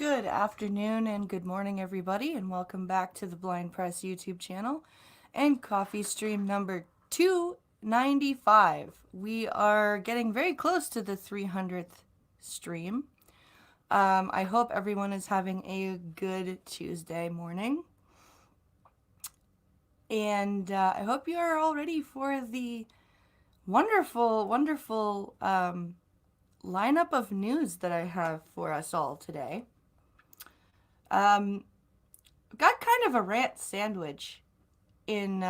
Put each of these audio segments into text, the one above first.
Good afternoon and good morning, everybody, and welcome back to the Blind Press YouTube channel and Coffee Stream number 295. We are getting very close to the 300th stream. I hope everyone is having a good Tuesday morning. And I hope you are all ready for the wonderful, wonderful lineup of news that I have for us all today. Got kind of a rant sandwich in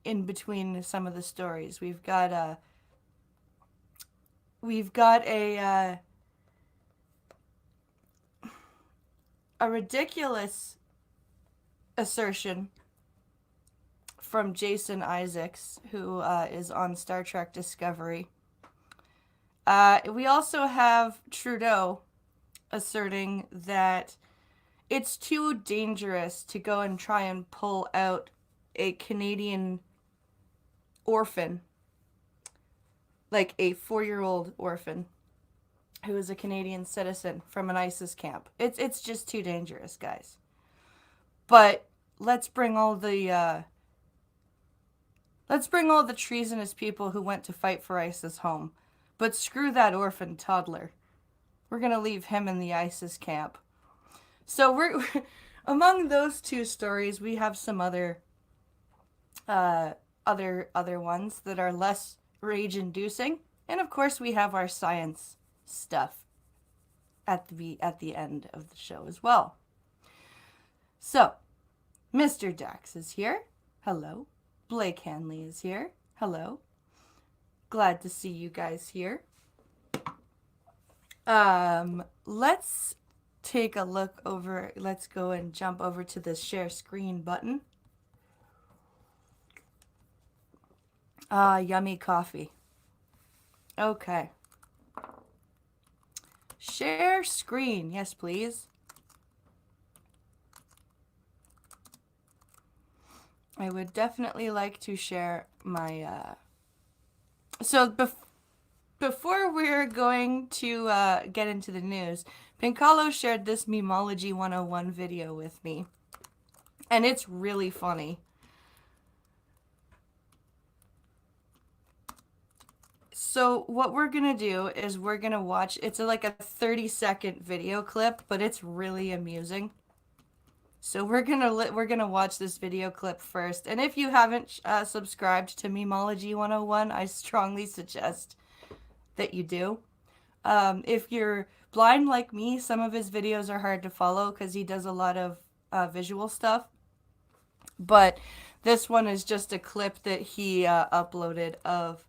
between some of the stories. We've got a ridiculous assertion from Jason Isaacs, who is on Star Trek Discovery. We also have Trudeau asserting that it's too dangerous to go and try and pull out a Canadian orphan, like a 4-year-old orphan who is a Canadian citizen from an ISIS camp. It's just too dangerous, guys. But let's bring all the treasonous people who went to fight for ISIS home. But screw that orphan toddler. We're gonna leave him in the ISIS camp. So we're among those two stories, we have some other ones that are less rage-inducing, and of course we have our science stuff at the end of the show as well. So, Mr. Dax is here. Hello. Blake Hanley is here. Hello. Glad to see you guys here. Let's take a look over. Let's go and jump over to the share screen button. Yummy coffee. Okay. Share screen. Yes, please. I would definitely like to share my, So before we're going to get into the news, Pincalo shared this Memology 101 video with me, and it's really funny. So what we're gonna do is we're gonna watch, it's like a 30-second video clip, but it's really amusing. So we're gonna watch this video clip first, and if you haven't subscribed to Memology 101, I strongly suggest that you do. If you're blind like me, some of his videos are hard to follow because he does a lot of visual stuff. But this one is just a clip that he uploaded of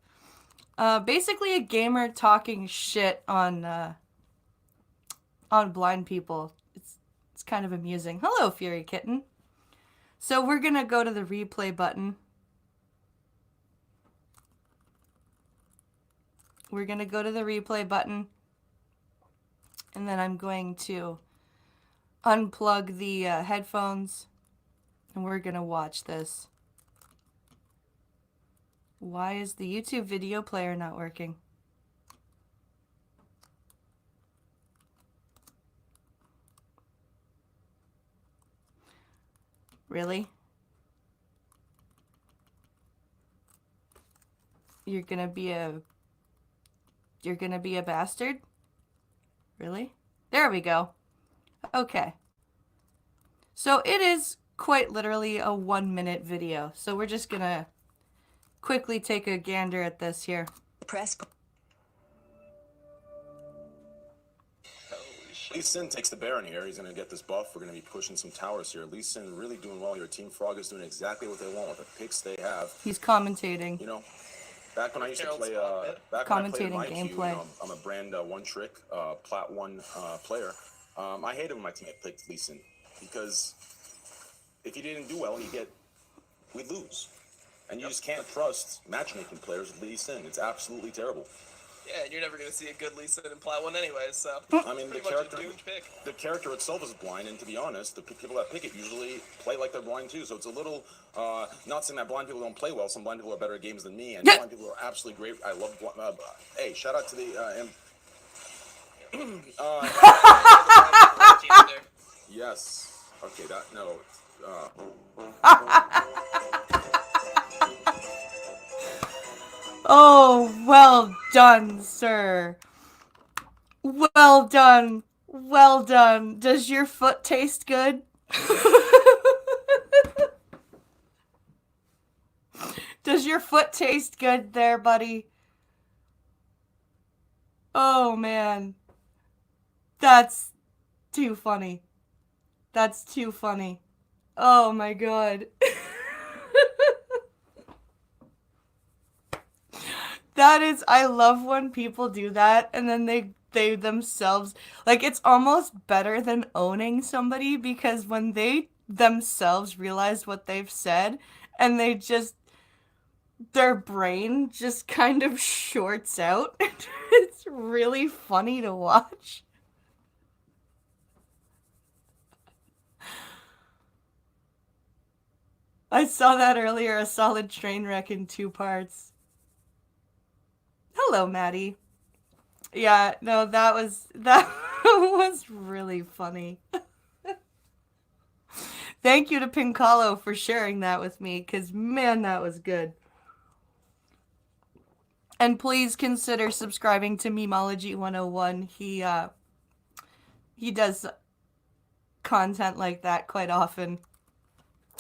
basically a gamer talking shit on blind people. It's kind of amusing. Hello, Fury Kitten. So we're gonna go to the replay button. We're gonna go to the replay button, and then I'm going to unplug the headphones, and we're gonna watch this. Why is the YouTube video player not working? Really? You're gonna be a bastard? Really? There we go. Okay. So it is quite literally a 1-minute video. So we're just gonna quickly take a gander at this here. Press. Lee Sin takes the Baron here. He's going to get this buff. We're going to be pushing some towers here. Lee Sin really doing well. Your Team Frog is doing exactly what they want with the picks they have. He's commentating. You know, back when I used to play, back when I played my queue, you know, I'm a brand one-trick Plat 1 player. I hated when my teammate picked Lee Sin because if you didn't do well, we'd lose. And you just can't trust matchmaking players with Lee Sin. It's absolutely terrible. Yeah, and you're never going to see a good Lee Sin in Plat 1 anyways, so... I mean, the character itself is blind, and to be honest, the people that pick it usually play like they're blind too, so it's a little, not saying that blind people don't play well, some blind people are better at games than me, and blind people are absolutely great. I love hey, shout out to the, Yes. Okay, that, no. Oh, well done, sir. Well done. Well done. Does your foot taste good? Does your foot taste good there, buddy? Oh, man. That's too funny. That's too funny. Oh, my God. That is, I love when people do that and then they themselves, like, it's almost better than owning somebody, because when they themselves realize what they've said and they just, their brain just kind of shorts out. It's really funny to watch. I saw that earlier, a solid train wreck in 2 parts. Hello, Maddie. Yeah, no, that was really funny. Thank you to Pincalo for sharing that with me, because man, that was good. And please consider subscribing to Memology 101. He does content like that quite often,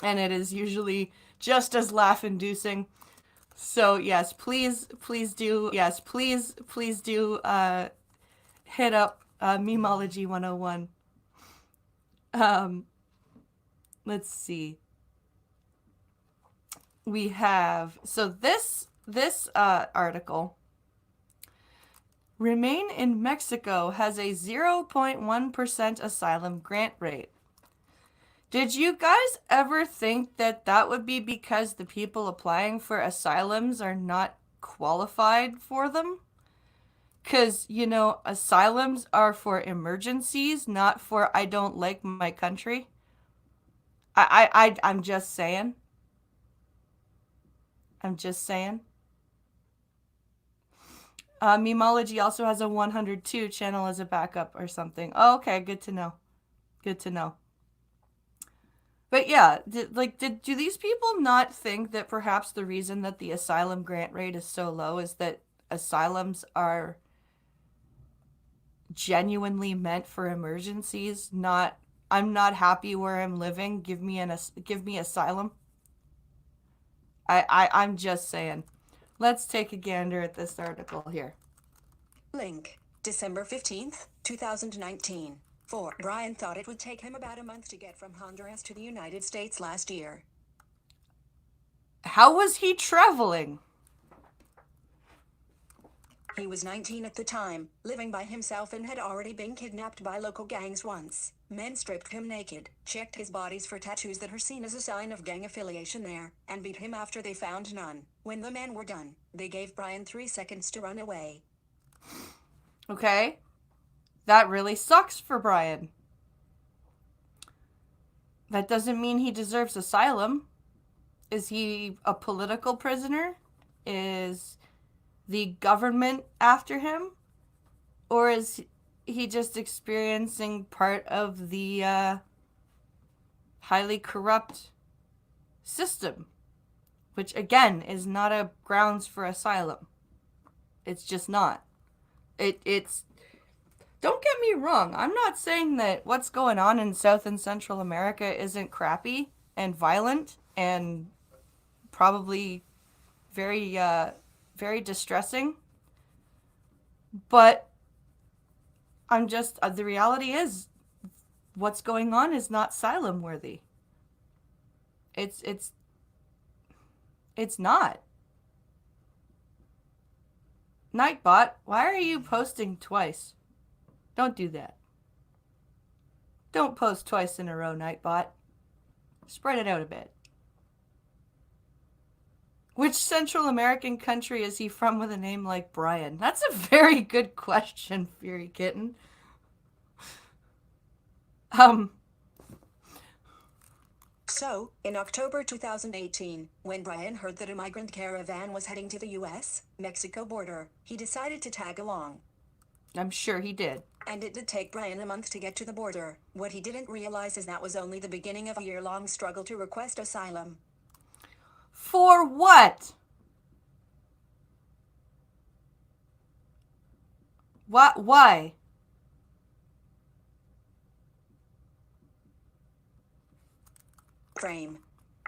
and it is usually just as laugh-inducing. So yes, please do. Yes, please do hit up Memology 101. Let's see. We have, so this article, Remain in Mexico has a 0.1% asylum grant rate. Did you guys ever think that that would be because the people applying for asylums are not qualified for them? Because, you know, asylums are for emergencies, not for I don't like my country. I'm just saying. I'm just saying. Memology also has a 102 channel as a backup or something. Oh, okay, good to know. Good to know. But yeah, do these people not think that perhaps the reason that the asylum grant rate is so low is that asylums are genuinely meant for emergencies, not I'm not happy where I'm living, give me asylum? I'm just saying. Let's take a gander at this article here. Link, December 15th, 2019. 4. Brian thought it would take him about a month to get from Honduras to the United States last year. How was he traveling? He was 19 at the time, living by himself, and had already been kidnapped by local gangs once. Men stripped him naked, checked his bodies for tattoos that are seen as a sign of gang affiliation there, and beat him after they found none. When the men were done, they gave Brian 3 seconds to run away. Okay. That really sucks for Brian. That doesn't mean he deserves asylum. Is he a political prisoner? Is the government after him? Or is he just experiencing part of the highly corrupt system? Which, again, is not a grounds for asylum. It's just not. It's... Don't get me wrong. I'm not saying that what's going on in South and Central America isn't crappy and violent and probably very, very distressing. But I'm just, the reality is what's going on is not asylum worthy. It's not. Nightbot, why are you posting twice? Don't do that. Don't post twice in a row, Nightbot. Spread it out a bit. Which Central American country is he from with a name like Brian? That's a very good question, Fury Kitten. So, in October 2018, when Brian heard that a migrant caravan was heading to the U.S. Mexico border, he decided to tag along. I'm sure he did. And it did take Brian a month to get to the border. What he didn't realize is that was only the beginning of a year-long struggle to request asylum. For what? What? Why? Frame.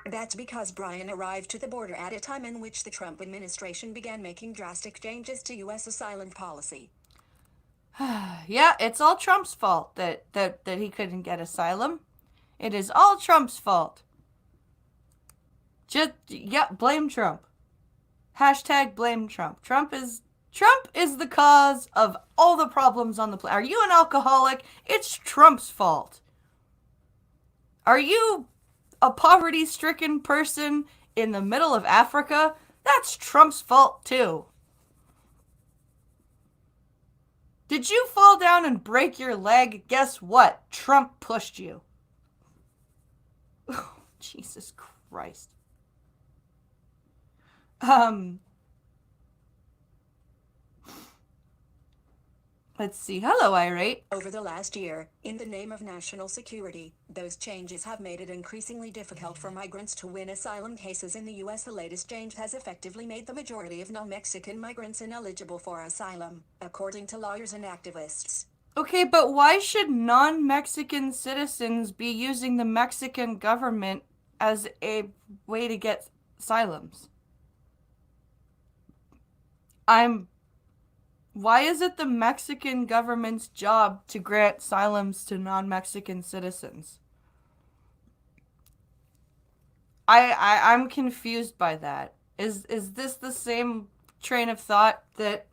That's because Brian arrived to the border at a time in which the Trump administration began making drastic changes to U.S. asylum policy. Yeah, it's all Trump's fault that he couldn't get asylum. It is all Trump's fault. Blame Trump. Hashtag blame Trump. Trump is the cause of all the problems on the planet. Are you an alcoholic? It's Trump's fault. Are you a poverty-stricken person in the middle of Africa? That's Trump's fault too. Did you fall down and break your leg? Guess what? Trump pushed you. Oh, Jesus Christ. Let's see. Hello, Irate. Over the last year, in the name of national security, those changes have made it increasingly difficult for migrants to win asylum cases in the U.S. The latest change has effectively made the majority of non-Mexican migrants ineligible for asylum, according to lawyers and activists. Okay, but why should non-Mexican citizens be using the Mexican government as a way to get asylums? Why is it the Mexican government's job to grant asylums to non-Mexican citizens? I'm confused by that. Is this the same train of thought that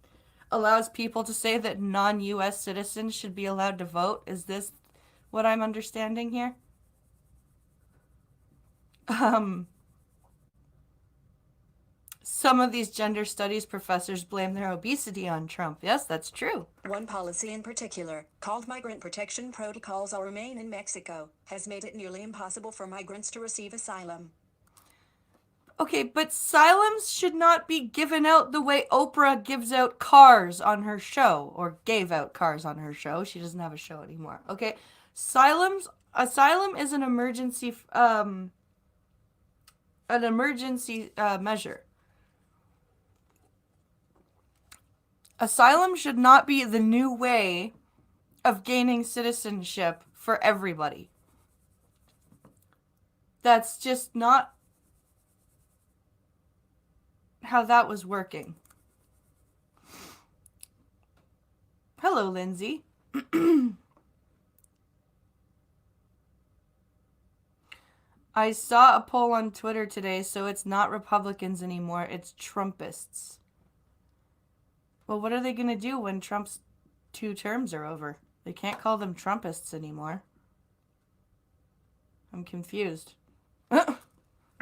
allows people to say that non-US citizens should be allowed to vote? Is this what I'm understanding here? Some of these gender studies professors blame their obesity on Trump. Yes, that's true. One policy in particular, called Migrant Protection Protocols or Remain in Mexico, has made it nearly impossible for migrants to receive asylum. Okay, but asylums should not be given out the way Oprah gives out cars on her show, or gave out cars on her show. She doesn't have a show anymore. Okay, asylum is an emergency measure. Asylum should not be the new way of gaining citizenship for everybody. That's just not how that was working. Hello, Lindsay. I saw a poll on Twitter today, so it's not Republicans anymore, it's Trumpists. Well, what are they going to do when Trump's 2 terms are over? They can't call them Trumpists anymore. I'm confused.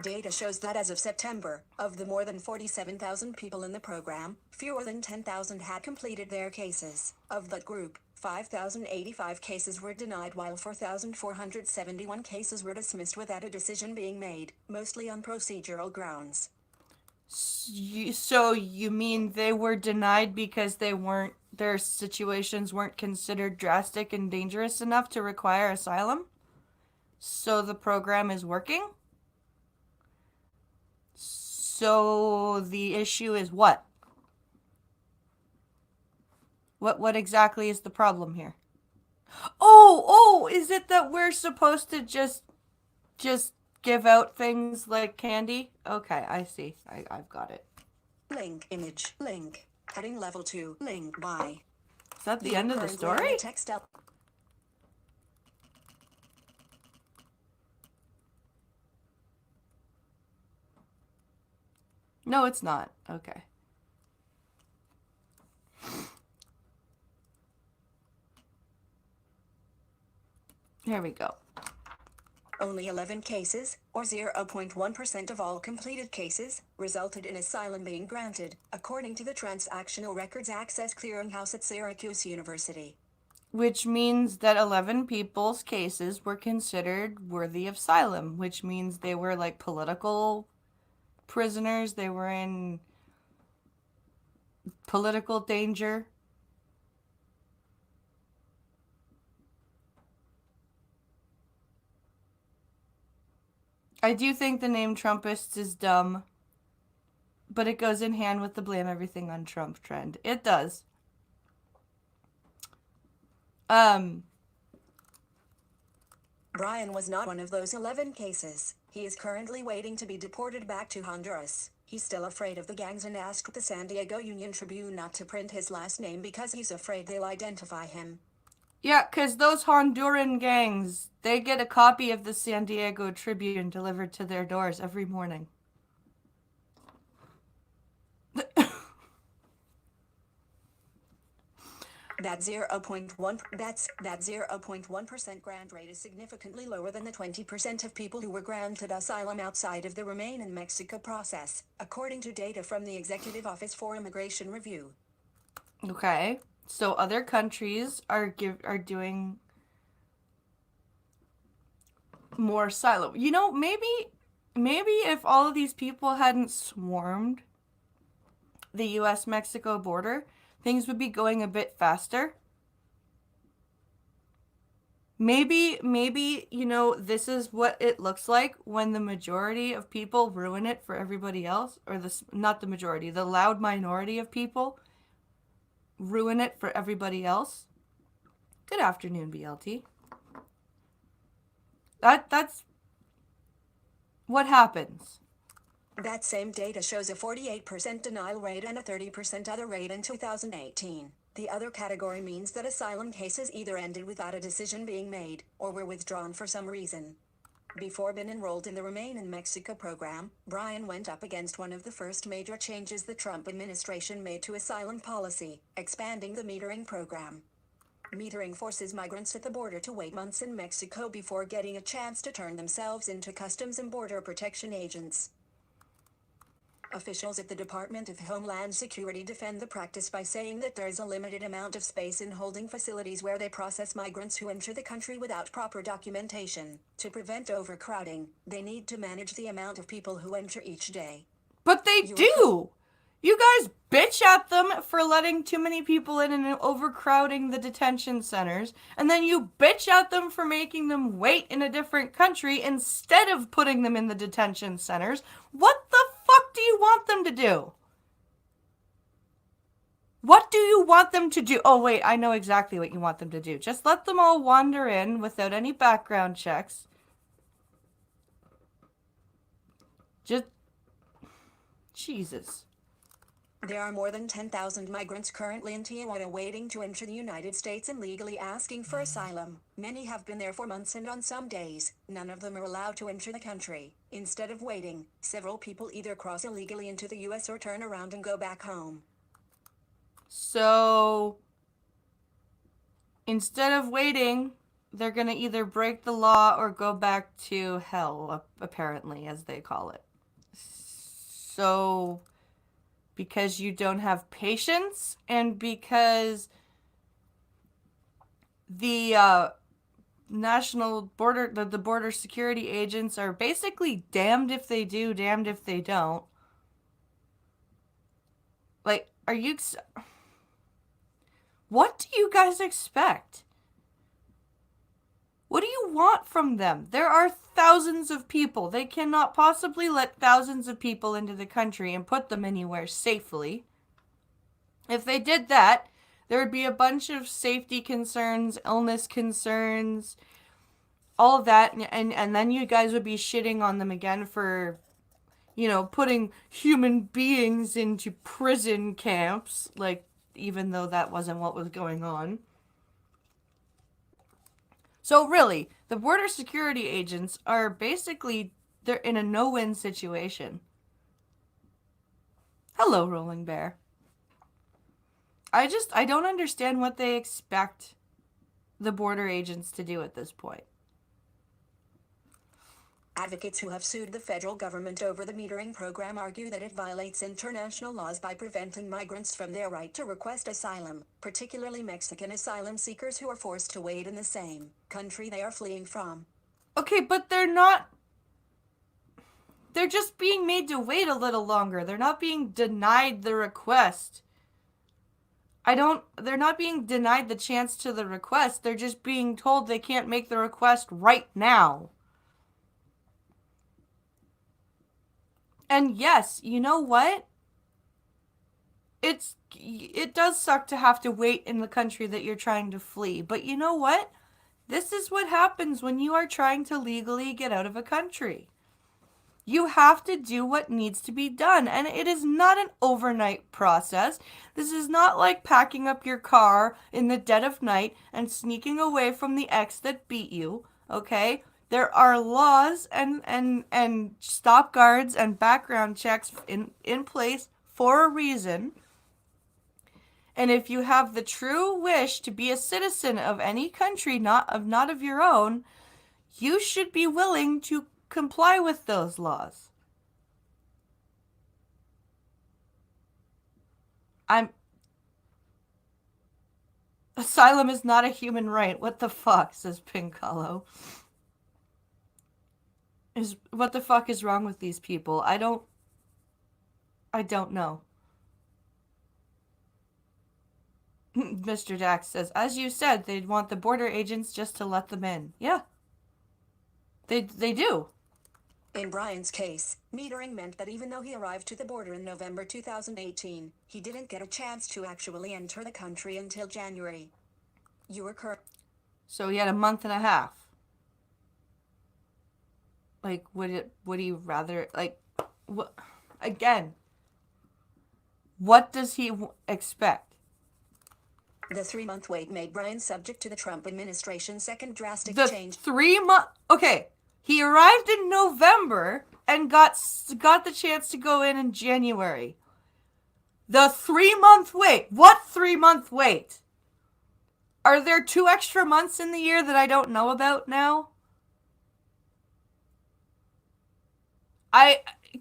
Data shows that as of September, of the more than 47,000 people in the program, fewer than 10,000 had completed their cases. Of that group, 5,085 cases were denied while 4,471 cases were dismissed without a decision being made, mostly on procedural grounds. So you mean they were denied because their situations weren't considered drastic and dangerous enough to require asylum? So the program is working? So the issue is what? What exactly is the problem here? Oh, is it that we're supposed to just give out things like candy? Okay, I see. I've got it. Link image link heading level 2 link by. Is that the end of the story? Text up. No, it's not. Okay. Here we go. Only 11 cases, or 0.1% of all completed cases, resulted in asylum being granted, according to the Transactional Records Access Clearinghouse at Syracuse University. Which means that 11 people's cases were considered worthy of asylum, which means they were like political prisoners, they were in political danger. I do think the name Trumpists is dumb, but it goes in hand with the blame everything on Trump trend. It does. Brian was not one of those 11 cases. He is currently waiting to be deported back to Honduras. He's still afraid of the gangs and asked the San Diego Union Tribune not to print his last name because he's afraid they'll identify him. Yeah, because those Honduran gangs, they get a copy of the San Diego Tribune delivered to their doors every morning. That 0.1% grant rate is significantly lower than the 20% of people who were granted asylum outside of the Remain in Mexico process, according to data from the Executive Office for Immigration Review. Okay, so other countries are doing more asylum. You know, maybe if all of these people hadn't swarmed the U.S.-Mexico border, things would be going a bit faster. Maybe, you know, this is what it looks like when the majority of people ruin it for everybody else, or not the majority, the loud minority of people ruin it for everybody else. Good afternoon, BLT. That's what happens. That same data shows a 48% denial rate and a 30% other rate in 2018. The other category means that asylum cases either ended without a decision being made, or were withdrawn for some reason. Before being enrolled in the Remain in Mexico program, Brian went up against one of the first major changes the Trump administration made to asylum policy, expanding the metering program. Metering forces migrants at the border to wait months in Mexico before getting a chance to turn themselves into Customs and Border Protection agents. Officials at the Department of Homeland Security defend the practice by saying that there is a limited amount of space in holding facilities where they process migrants who enter the country without proper documentation. To prevent overcrowding, they need to manage the amount of people who enter each day. But they do! You guys bitch at them for letting too many people in and overcrowding the detention centers, and then you bitch at them for making them wait in a different country instead of putting them in the detention centers. What the fuck do you want them to do? What do you want them to do? Oh, wait, I know exactly what you want them to do. Just let them all wander in without any background checks. Just... Jesus. There are more than 10,000 migrants currently in Tijuana waiting to enter the United States and legally asking for asylum. Many have been there for months, and on some days, none of them are allowed to enter the country. Instead of waiting, several people either cross illegally into the U.S. or turn around and go back home. So, instead of waiting, they're going to either break the law or go back to hell, apparently, as they call it. So... because you don't have patience, and because the national border, the border security agents are basically damned if they do, damned if they don't. Like, what do you guys expect? What do you want from them? There are thousands of people. They cannot possibly let thousands of people into the country and put them anywhere safely. If they did that, there would be a bunch of safety concerns, illness concerns, all of that, and then you guys would be shitting on them again for, you know, putting human beings into prison camps, like, even though that wasn't what was going on. So really, the border security agents are basically, they're in a no-win situation. Hello, Rolling Bear. I don't understand what they expect the border agents to do at this point. Advocates who have sued the federal government over the metering program argue that it violates international laws by preventing migrants from their right to request asylum, particularly Mexican asylum seekers who are forced to wait in the same country they are fleeing from. Okay, but they're not... they're just being made to wait a little longer. They're not being denied the request. They're not being denied the chance to the request. They're just being told they can't make the request right now. And yes, you know what? It does suck to have to wait in the country that you're trying to flee. But you know what? This is what happens when you are trying to legally get out of a country. You have to do what needs to be done, and it is not an overnight process. This is not like packing up your car in the dead of night and sneaking away from the ex that beat you, okay? There are laws and stop guards and background checks in place for a reason. And if you have the true wish to be a citizen of any country, not of your own, you should be willing to comply with those laws. Asylum is not a human right. What the fuck, says Pincalo. What the fuck is wrong with these people? I don't know. Mr. Dax says, as you said, they'd want the border agents just to let them in. Yeah. They do. In Brian's case, metering meant that even though he arrived to the border in November 2018, he didn't get a chance to actually enter the country until January. You were correct. So he had a month and a half. Like, would he rather, like, what, again, what does he expect? The 3-month wait made Brian subject to the Trump administration's second drastic change. 3 month, okay, he arrived in November and got the chance to go in January. The 3-month wait. What 3-month wait? Are there 2 extra months in the year that I don't know about now?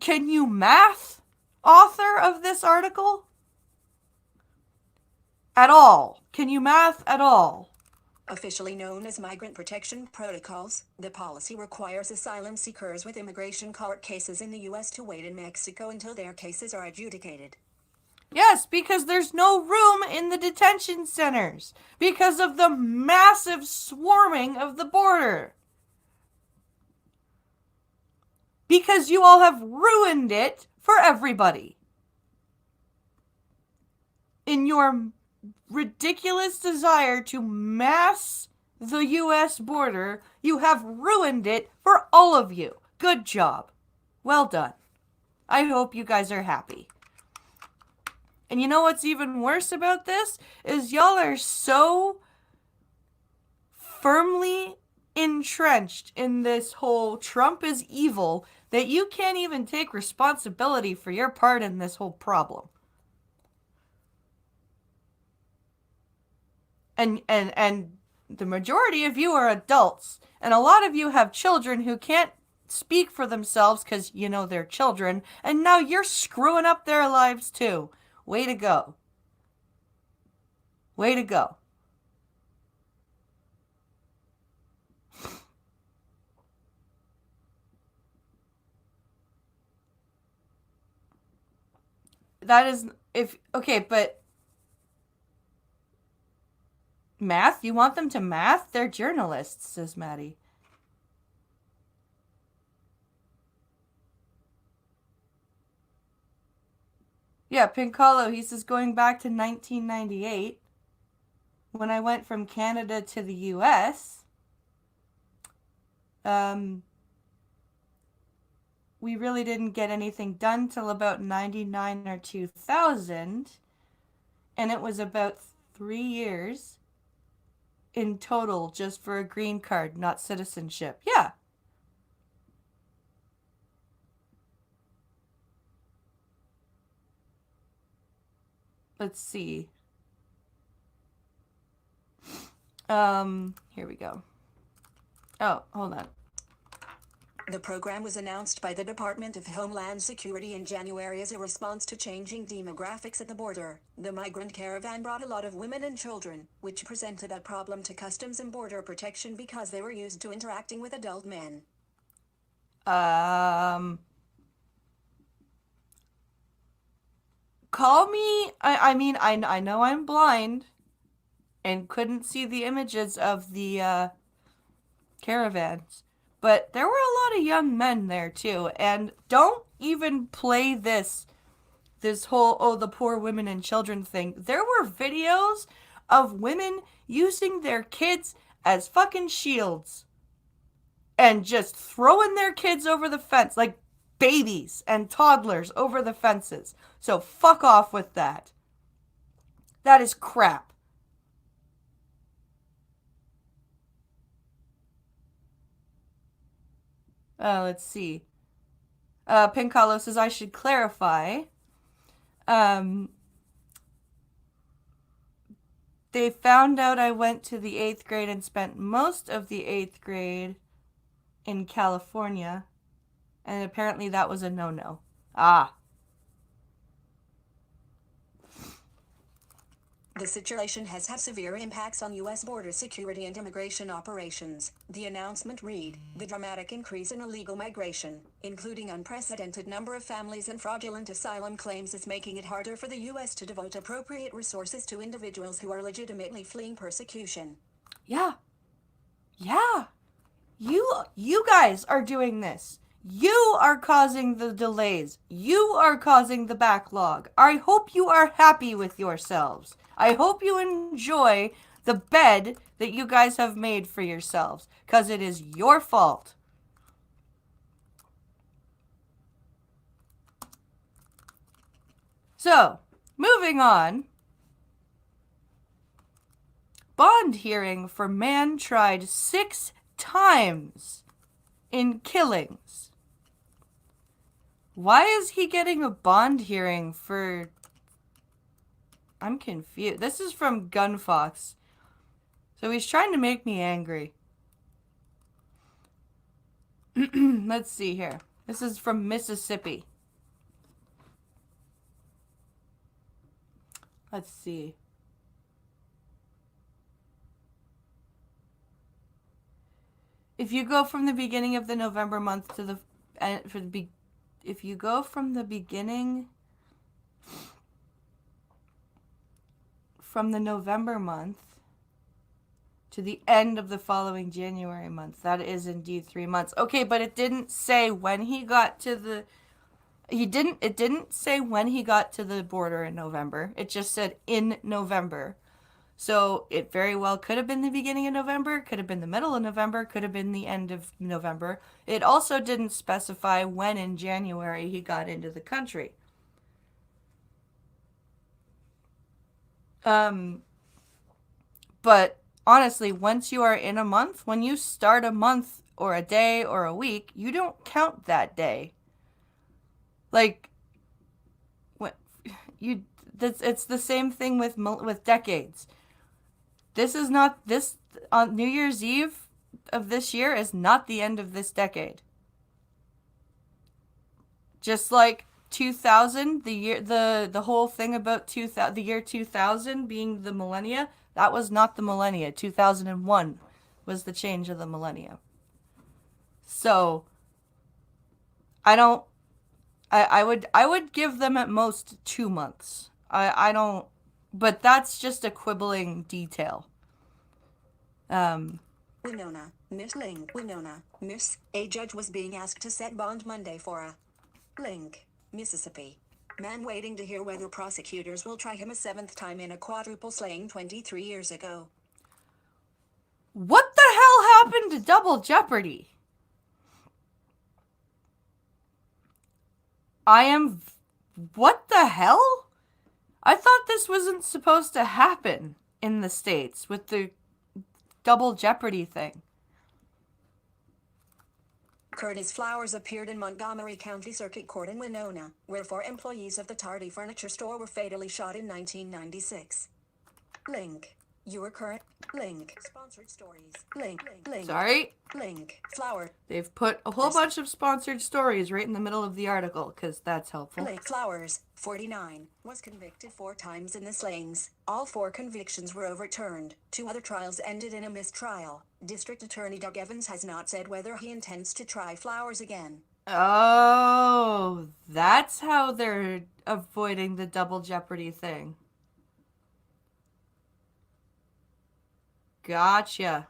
Can you math, author of this article? At all. Can you math at all? Officially known as Migrant Protection Protocols, the policy requires asylum seekers with immigration court cases in the U.S. to wait in Mexico until their cases are adjudicated. Yes, because there's no room in the detention centers because of the massive swarming of the border. Because you all have ruined it for everybody. In your ridiculous desire to mass the U.S. border, you have ruined it for all of you. Good job. Well done. I hope you guys are happy. And you know what's even worse about this? Is y'all are so firmly entrenched in this whole Trump is evil that you can't even take responsibility for your part in this whole problem. And the majority of you are adults, and a lot of you have children who can't speak for themselves because, you know, they're children, and now you're screwing up their lives too. Way to go. Way to go. That is, okay, but math? You want them to math? They're journalists, says Maddie. Yeah, Pincalo, he says going back to 1998, when I went from Canada to the U.S., we really didn't get anything done till about 99 or 2000, and it was about 3 years in total just for a green card, not citizenship. Yeah. Let's see. Here we go. Oh, hold on. The program was announced by the Department of Homeland Security in January as a response to changing demographics at the border. The migrant caravan brought a lot of women and children, which presented a problem to Customs and Border Protection because they were used to interacting with adult men. Call me, I know I'm blind and couldn't see the images of the caravans, but there were a lot of young men there too. And don't even play this whole, oh, the poor women and children thing. There were videos of women using their kids as fucking shields and just throwing their kids over the fence like babies and toddlers over the fences. So fuck off with that. That is crap. Let's see. Pincalo says I should clarify. They found out I went to the 8th grade and spent most of the 8th grade in California, and apparently that was a no-no. Ah. The situation has had severe impacts on U.S. border security and immigration operations. The announcement read, the dramatic increase in illegal migration, including unprecedented number of families and fraudulent asylum claims, is making it harder for the U.S. to devote appropriate resources to individuals who are legitimately fleeing persecution. Yeah. Yeah. You guys are doing this. You are causing the delays. You are causing the backlog. I hope you are happy with yourselves. I hope you enjoy the bed that you guys have made for yourselves, because it is your fault. So, moving on. Bond hearing for man tried 6 times in killings. Why is he getting a bond hearing for... I'm confused. This is from Gunfox. So he's trying to make me angry. Let's see here. This is from Mississippi. Let's see. If you go from the beginning of the November month to the if you go from the beginning from the November month to the end of the following January month, that is indeed 3 months. Okay, but it didn't say when he got to the it didn't say when he got to the border in November. It just said in November. So it very well could have been the beginning of November, could have been the middle of November, could have been the end of November. It also didn't specify when in January he got into the country. But honestly, once you are in a month, when you start a month or a day or a week, you don't count that day. Like, it's the same thing with decades. This is not, on New Year's Eve of this year is not the end of this decade. Just like 2000, the whole thing about the year 2000 being the millennia, that was not the millennia. 2001 was the change of the millennia. So, I would give them at most 2 months. I don't, but that's just a quibbling detail. Winona, Miss Link. Winona, Miss. A judge was being asked to set bond Monday for a Link, Mississippi. Man waiting to hear whether prosecutors will try him a 7th time in a quadruple slaying 23 years ago. What the hell happened to Double Jeopardy? What the hell? I thought this wasn't supposed to happen in the States with the Double Jeopardy thing. Curtis Flowers appeared in Montgomery County Circuit Court in Winona, where 4 employees of the Tardy Furniture Store were fatally shot in 1996. Link. Your current link. Sponsored stories. Link. Sorry? Link. Flower. They've put a whole bunch of sponsored stories right in the middle of the article, because that's helpful. Link. Flowers, 49, was convicted 4 times in the slayings. All 4 convictions were overturned. 2 other trials ended in a mistrial. District Attorney Doug Evans has not said whether he intends to try Flowers again. Oh, that's how they're avoiding the Double Jeopardy thing. Gotcha.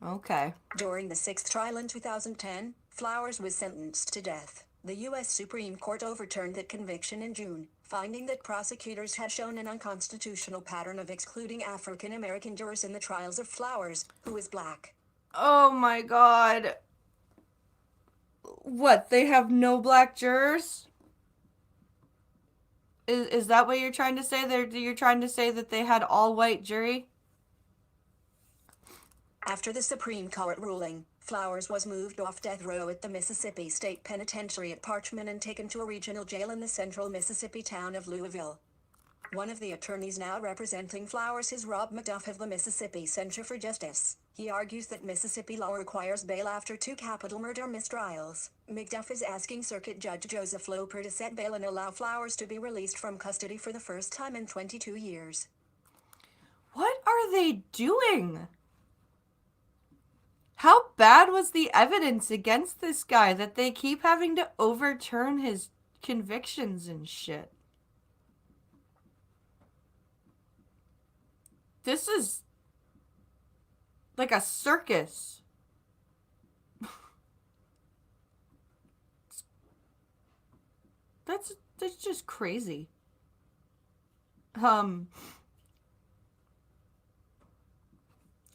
Okay. During the sixth trial in 2010, Flowers was sentenced to death. The U.S. Supreme Court overturned that conviction in June, finding that prosecutors had shown an unconstitutional pattern of excluding African American jurors in the trials of Flowers, who is black. Oh my God. What? They have no black jurors? Is that what you're trying to say? You're trying to say that they had all white jury? After the Supreme Court ruling, Flowers was moved off death row at the Mississippi State Penitentiary at Parchman and taken to a regional jail in the central Mississippi town of Louisville. One of the attorneys now representing Flowers is Rob McDuff of the Mississippi Center for Justice. He argues that Mississippi law requires bail after 2 capital murder mistrials. McDuff is asking Circuit Judge Joseph Loper to set bail and allow Flowers to be released from custody for the first time in 22 years. What are they doing? How bad was the evidence against this guy that they keep having to overturn his convictions and shit? This is like a circus. That's just crazy.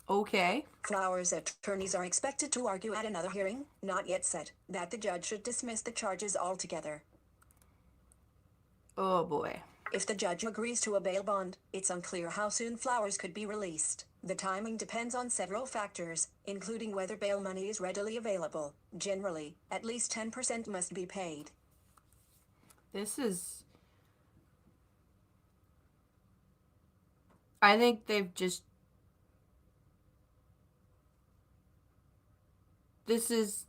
Okay. Flowers' attorneys are expected to argue at another hearing, not yet set, that the judge should dismiss the charges altogether. Oh boy. If the judge agrees to a bail bond, it's unclear how soon Flowers could be released. The timing depends on several factors, including whether bail money is readily available. Generally, at least 10% must be paid. I think they've just... This is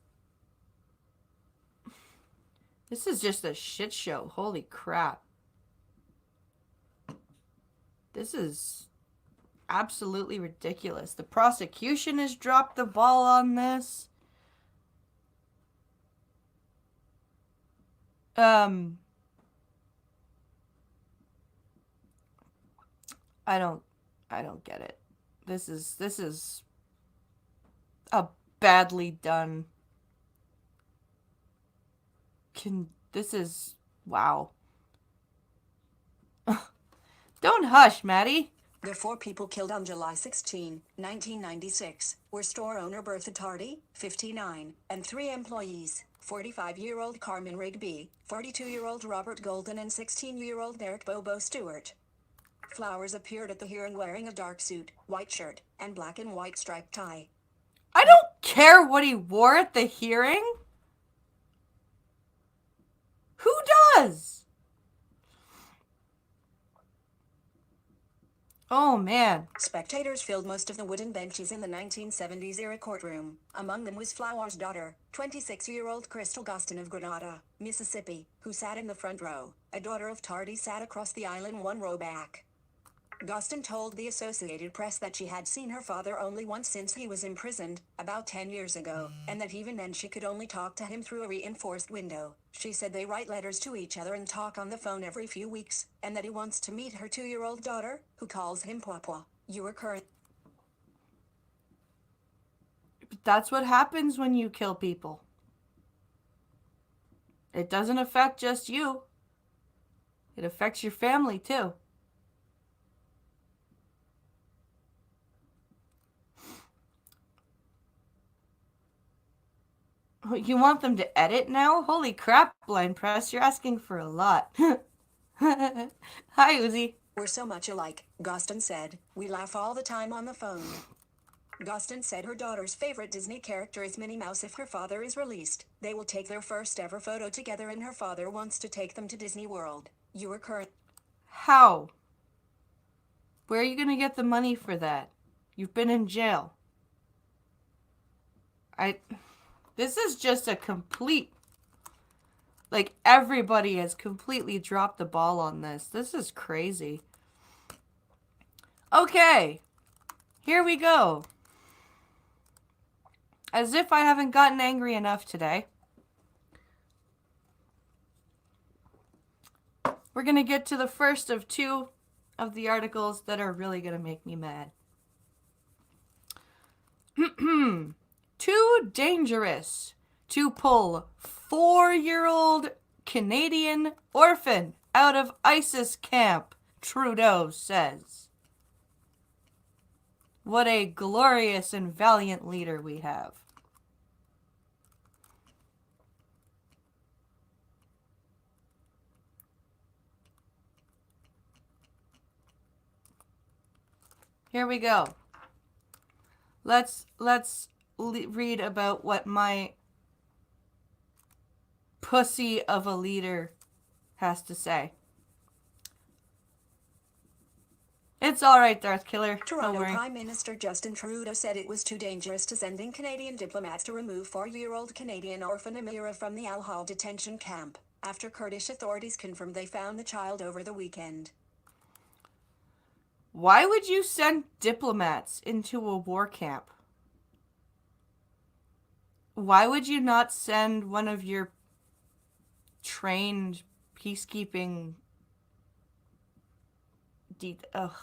just a shit show. Holy crap. This is absolutely ridiculous. The prosecution has dropped the ball on this. I don't get it. This is a badly done. Wow. Don't hush, Maddie. The 4 people killed on July 16, 1996, were store owner Bertha Tardy, 59, and 3 employees, 45-year-old Carmen Rigby, 42-year-old Robert Golden, and 16-year-old Derek Bobo Stewart. Flowers appeared at the hearing wearing a dark suit, white shirt, and black and white striped tie. I don't care what he wore at the hearing. Who does? Oh, man. Spectators filled most of the wooden benches in the 1970s-era courtroom. Among them was Flowers' daughter, 26-year-old Crystal Guston of Grenada, Mississippi, who sat in the front row. A daughter of Tardy sat across the aisle in 1 row back. Guston told the Associated Press that she had seen her father only once since he was imprisoned, about 10 years ago, and that even then she could only talk to him through a reinforced window. She said they write letters to each other and talk on the phone every few weeks, and that he wants to meet her 2-year-old daughter, who calls him Papa. You are current. That's what happens when you kill people. It doesn't affect just you. It affects your family, too. You want them to edit now? Holy crap, Blind Press, you're asking for a lot. Hi, Uzi. We're so much alike, Guston said. We laugh all the time on the phone. Guston said her daughter's favorite Disney character is Minnie Mouse. If her father is released, they will take their first ever photo together, and her father wants to take them to Disney World. You are current. How? Where are you going to get the money for that? You've been in jail. This is just a complete... Like, everybody has completely dropped the ball on this. This is crazy. Okay. Here we go. As if I haven't gotten angry enough today. We're going to get to the first of 2 of the articles that are really going to make me mad. Too dangerous to pull 4-year-old Canadian orphan out of ISIS camp, Trudeau says. What a glorious and valiant leader we have. Here we go. Let's read about what my pussy of a leader has to say. It's all right, Darth Killer. Toronto Prime Minister Justin Trudeau said it was too dangerous to send in Canadian diplomats to remove 4-year-old Canadian orphan Amira from the Al-Hol detention camp, after Kurdish authorities confirmed they found the child over the weekend. Why would you send diplomats into a war camp? Why would you not send one of your trained peacekeeping... Ugh,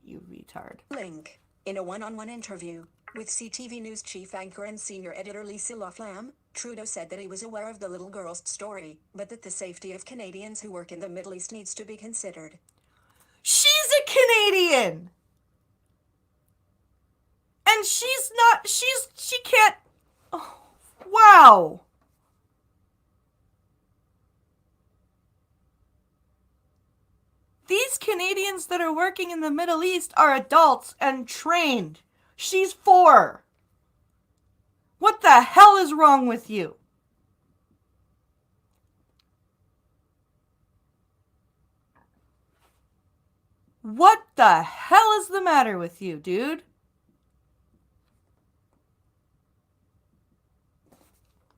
you retard. Link. In a one-on-one interview with CTV News chief anchor and senior editor Lisa Laflamme, Trudeau said that he was aware of the little girl's story, but that the safety of Canadians who work in the Middle East needs to be considered. She's a Canadian! And she can't... Oh, wow! These Canadians that are working in the Middle East are adults and trained. She's 4. What the hell is wrong with you? What the hell is the matter with you, dude?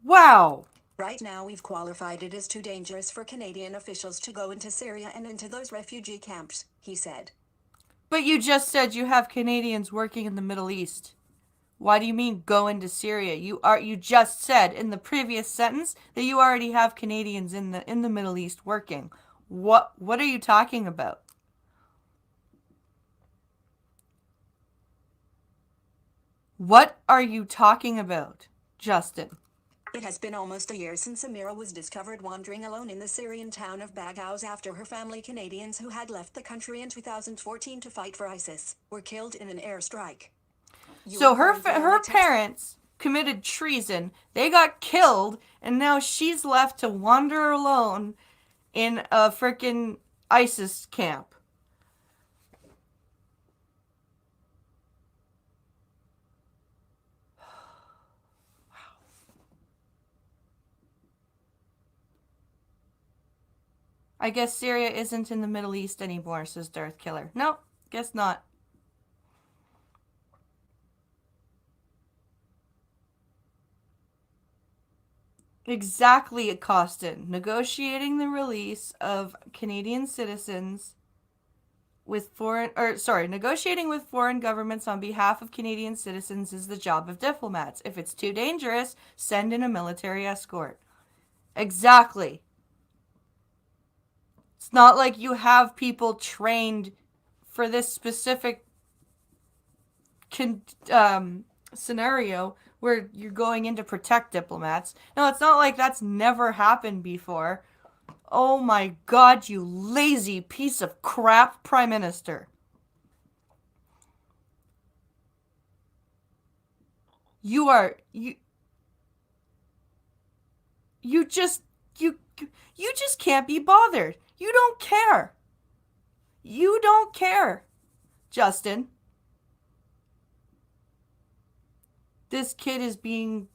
Wow. Right now we've qualified it as too dangerous for Canadian officials to go into Syria and into those refugee camps, he said. But you just said you have Canadians working in the Middle East. Why do you mean go into Syria? You just said in the previous sentence that you already have Canadians in the Middle East working. What are you talking about? What are you talking about, Justin? It has been almost a year since Amira was discovered wandering alone in the Syrian town of Baghouz after her family, Canadians who had left the country in 2014 to fight for ISIS, were killed in an airstrike. So her parents committed treason, they got killed, and now she's left to wander alone in a frickin' ISIS camp. I guess Syria isn't in the Middle East anymore, says Darth Killer. No, guess not. Exactly, Costin. Negotiating the release of Canadian citizens with negotiating with foreign governments on behalf of Canadian citizens is the job of diplomats. If it's too dangerous, send in a military escort. Exactly. It's not like you have people trained for this specific scenario where you're going in to protect diplomats. No, it's not like that's never happened before. Oh my God, you lazy piece of crap Prime Minister. You just can't be bothered. You don't care. You don't care, Justin. This kid is being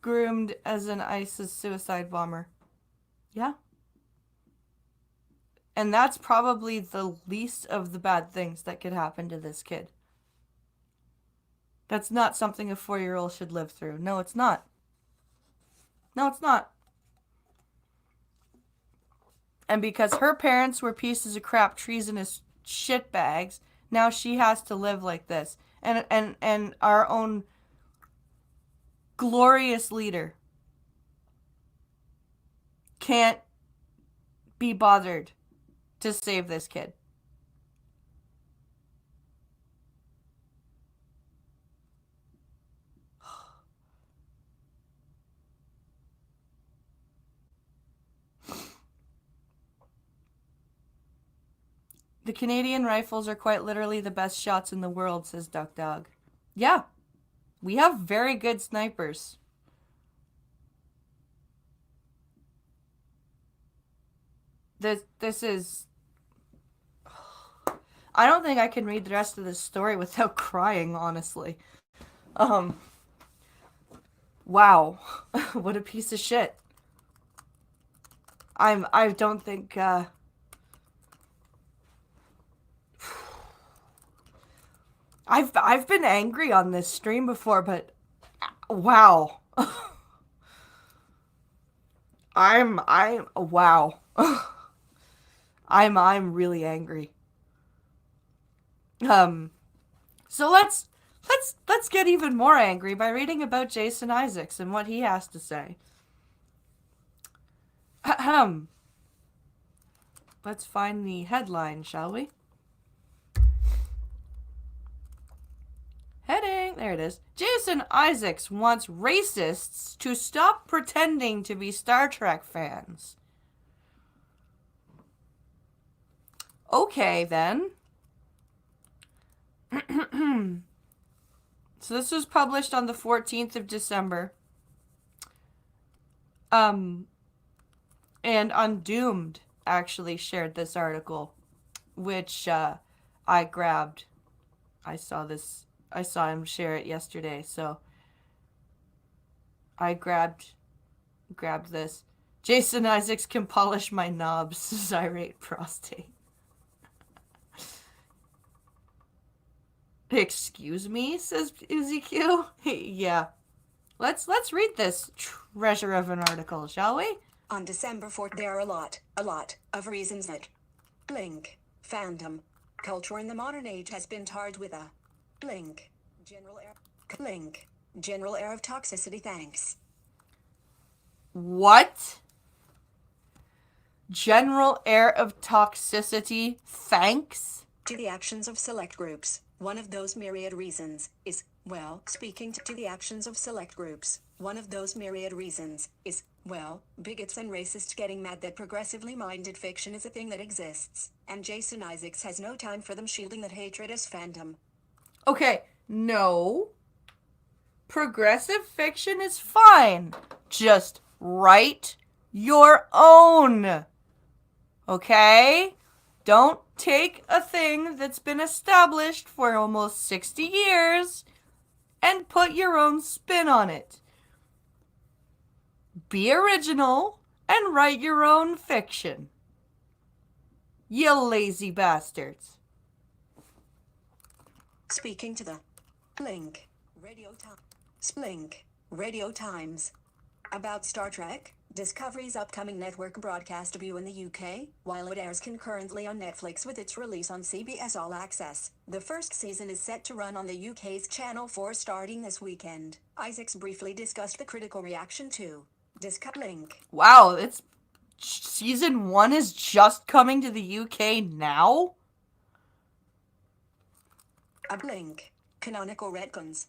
groomed as an ISIS suicide bomber. Yeah. And that's probably the least of the bad things that could happen to this kid. That's not something a 4-year-old should live through. No, it's not. No, it's not. And because her parents were pieces of crap, treasonous shitbags, now she has to live like this. And our own glorious leader can't be bothered to save this kid. The Canadian rifles are quite literally the best shots in the world, says Duck Dog. Yeah, we have very good snipers. This is... I don't think I can read the rest of this story without crying, honestly. Wow. What a piece of shit. I don't think, I've been angry on this stream before, but wow. Wow. I'm really angry. So let's get even more angry by reading about Jason Isaacs and what he has to say. Ahem. Let's find the headline, shall we? Heading, there it is. Jason Isaacs wants racists to stop pretending to be Star Trek fans. Okay, then. So this was published on the 14th of December. And Undoomed actually shared this article, which I grabbed. I saw him share it yesterday, so I grabbed this. Jason Isaacs can polish my knobs, says Irate Prostate. Excuse me, says Uzi-Q. Yeah. Let's read this treasure of an article, shall we? On December 4th, there are a lot of reasons that blink fandom culture in the modern age has been tarred with a blink general air of toxicity. Thanks. What? General air of toxicity, thanks? To the actions of select groups. One of those myriad reasons is, well, speaking to the actions of select groups. One of those myriad reasons is, well, bigots and racists getting mad that progressively minded fiction is a thing that exists, and Jason Isaacs has no time for them shielding that hatred as fandom. Okay, no. Progressive fiction is fine. Just write your own. Okay? Don't take a thing that's been established for almost 60 years and put your own spin on it. Be original and write your own fiction. You lazy bastards. Speaking to the Blink Radio Times about Star Trek, Discovery's upcoming network broadcast debut in the UK, while it airs concurrently on Netflix with its release on CBS All Access. The first season is set to run on the UK's Channel 4 starting this weekend. Isaacs briefly discussed the critical reaction to Blink. Wow, it's season 1 is just coming to the UK now? A Blink. Canonical retcons.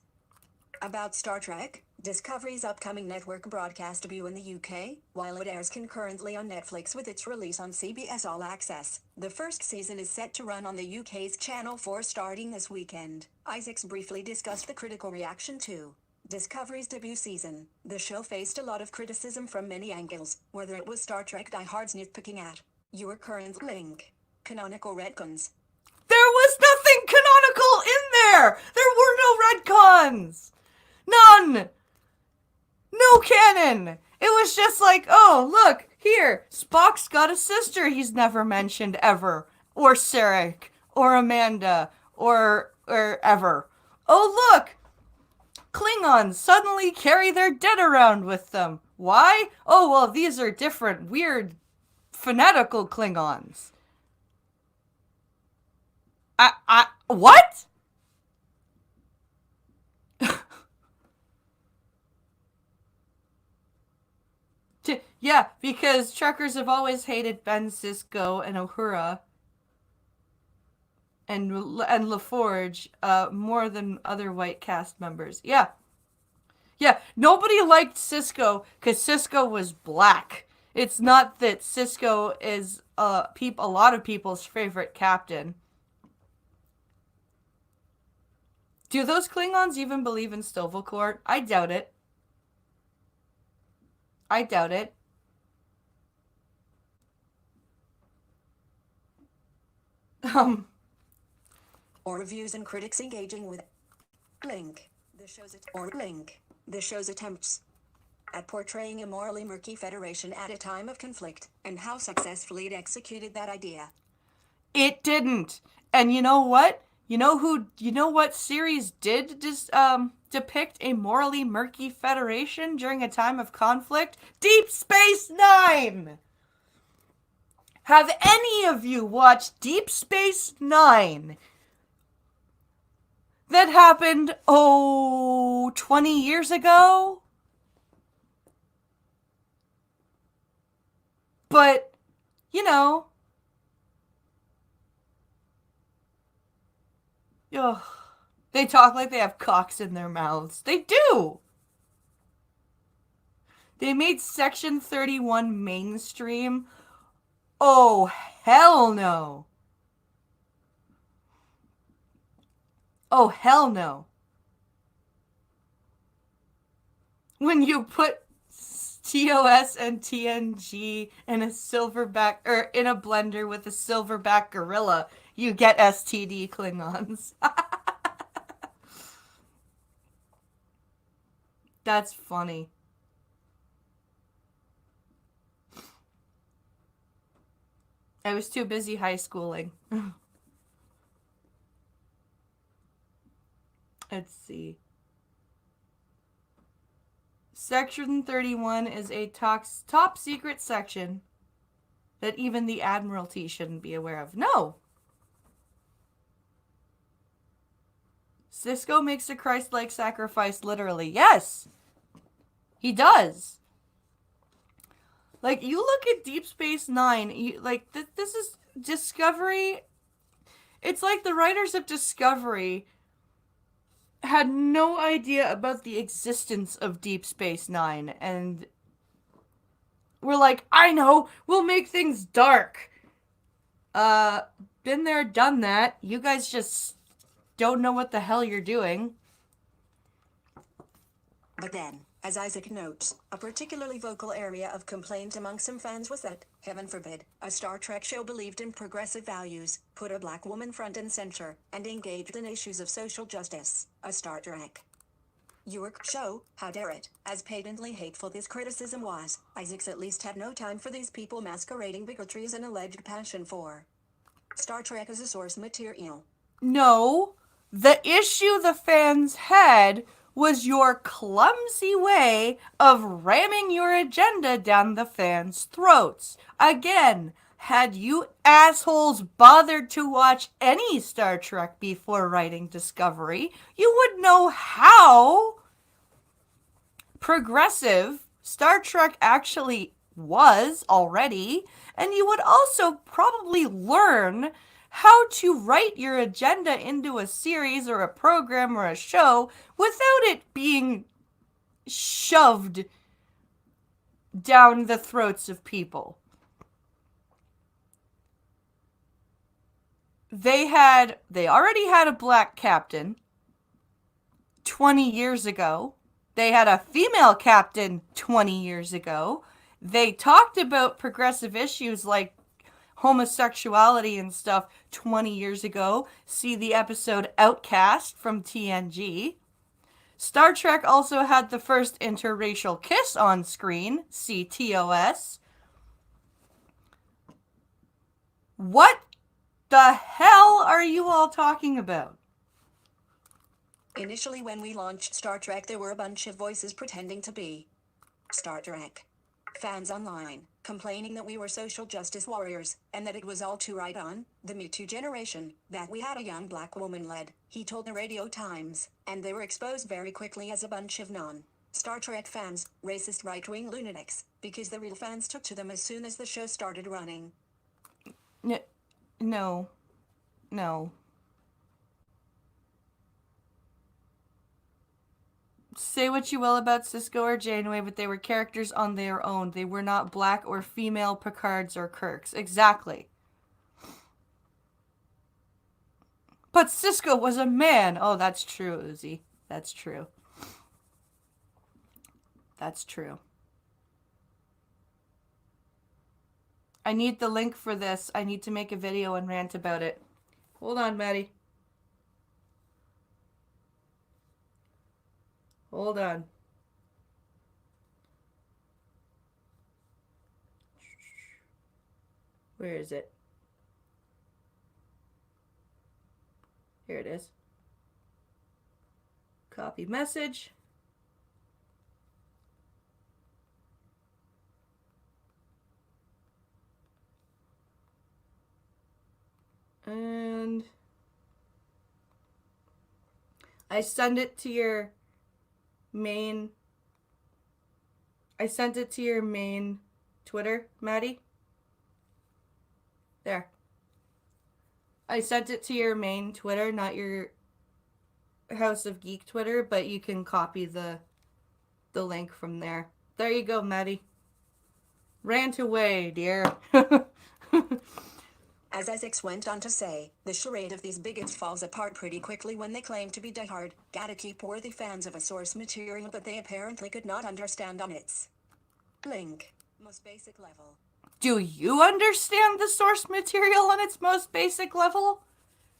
About Star Trek, Discovery's upcoming network broadcast debut in the UK, while it airs concurrently on Netflix with its release on CBS All Access. The first season is set to run on the UK's Channel 4 starting this weekend. Isaacs briefly discussed the critical reaction to Discovery's debut season. The show faced a lot of criticism from many angles, whether it was Star Trek diehards nitpicking at your current Blink. Canonical retcons. There was nothing canonical in there! There were no retcons! None! No canon! It was just like, oh, look, here, Spock's got a sister he's never mentioned ever. Or Sarek, or Amanda, or ever. Oh, look! Klingons suddenly carry their dead around with them. Why? Oh, well, these are different, weird, fanatical Klingons. What? Yeah, because truckers have always hated Ben Sisko and Uhura and LaForge more than other white cast members. Yeah. Yeah, nobody liked Sisko because Sisko was black. It's not that Sisko is a lot of people's favorite captain. Do those Klingons even believe in Stovall? I doubt it. I doubt it. Or reviews and critics engaging with link. The show's attempts at portraying a morally murky Federation at a time of conflict, and how successfully it executed that idea. It didn't. And you know what? You know what series did depict a morally murky Federation during a time of conflict? Deep Space Nine! Have any of you watched Deep Space Nine? That happened, 20 years ago? But, you know... Ugh. They talk like they have cocks in their mouths. They do! They made Section 31 mainstream. Oh, hell no. Oh, hell no. When you put TOS and TNG in a silverback, or in a blender with a silverback gorilla, you get STD Klingons. That's funny. I was too busy high schooling. Let's see. Section 31 is a top secret section that even the Admiralty shouldn't be aware of. No! Sisko makes a Christ-like sacrifice, literally. Yes! He does. Like, you look at Deep Space Nine, this is Discovery. It's like the writers of Discovery had no idea about the existence of Deep Space Nine, and we're like, I know, we'll make things dark. Been there, done that. You guys just don't know what the hell you're doing. But then, as Isaac notes, a particularly vocal area of complaint among some fans was that, heaven forbid, a Star Trek show believed in progressive values, put a black woman front and center, and engaged in issues of social justice. A Star Trek your show, how dare it? As patently hateful this criticism was, Isaacs at least had no time for these people masquerading bigotry as an alleged passion for Star Trek as a source material. No, the issue the fans had was your clumsy way of ramming your agenda down the fans' throats. Again, had you assholes bothered to watch any Star Trek before writing Discovery, you would know how progressive Star Trek actually was already, and you would also probably learn how to write your agenda into a series or a program or a show without it being shoved down the throats of people. They already had a black captain 20 years ago. They had a female captain 20 years ago. They talked about progressive issues like homosexuality and stuff 20 years ago. See the episode Outcast from TNG. Star Trek also had the first interracial kiss on screen. See TOS. What the hell are you all talking about? Initially, when we launched Star Trek, there were a bunch of voices pretending to be Star Trek fans online, complaining that we were social justice warriors, and that it was all too right on the Me Too generation, that we had a young black woman led, he told the Radio Times, and they were exposed very quickly as a bunch of non-Star Trek fans, racist right-wing lunatics, because the real fans took to them as soon as the show started running. No. Say what you will about Cisco or Janeway, but they were characters on their own. They were not black or female Picards or Kirks. Exactly. But Cisco was a man. Oh, that's true, Uzi. That's true. That's true. I need the link for this. I need to make a video and rant about it. Hold on, Maddie. Hold on. Where is it? Here it is. Copy message. And I send it to your main. I sent it to your main Twitter, Maddie. There. I sent it to your main Twitter, not your House of Geek Twitter, but you can copy the link from there. There you go, Maddie. Rant away, dear. As Essex went on to say, the charade of these bigots falls apart pretty quickly when they claim to be diehard, gotta keep worthy fans of a source material but they apparently could not understand on its link, most basic level. Do you understand the source material on its most basic level?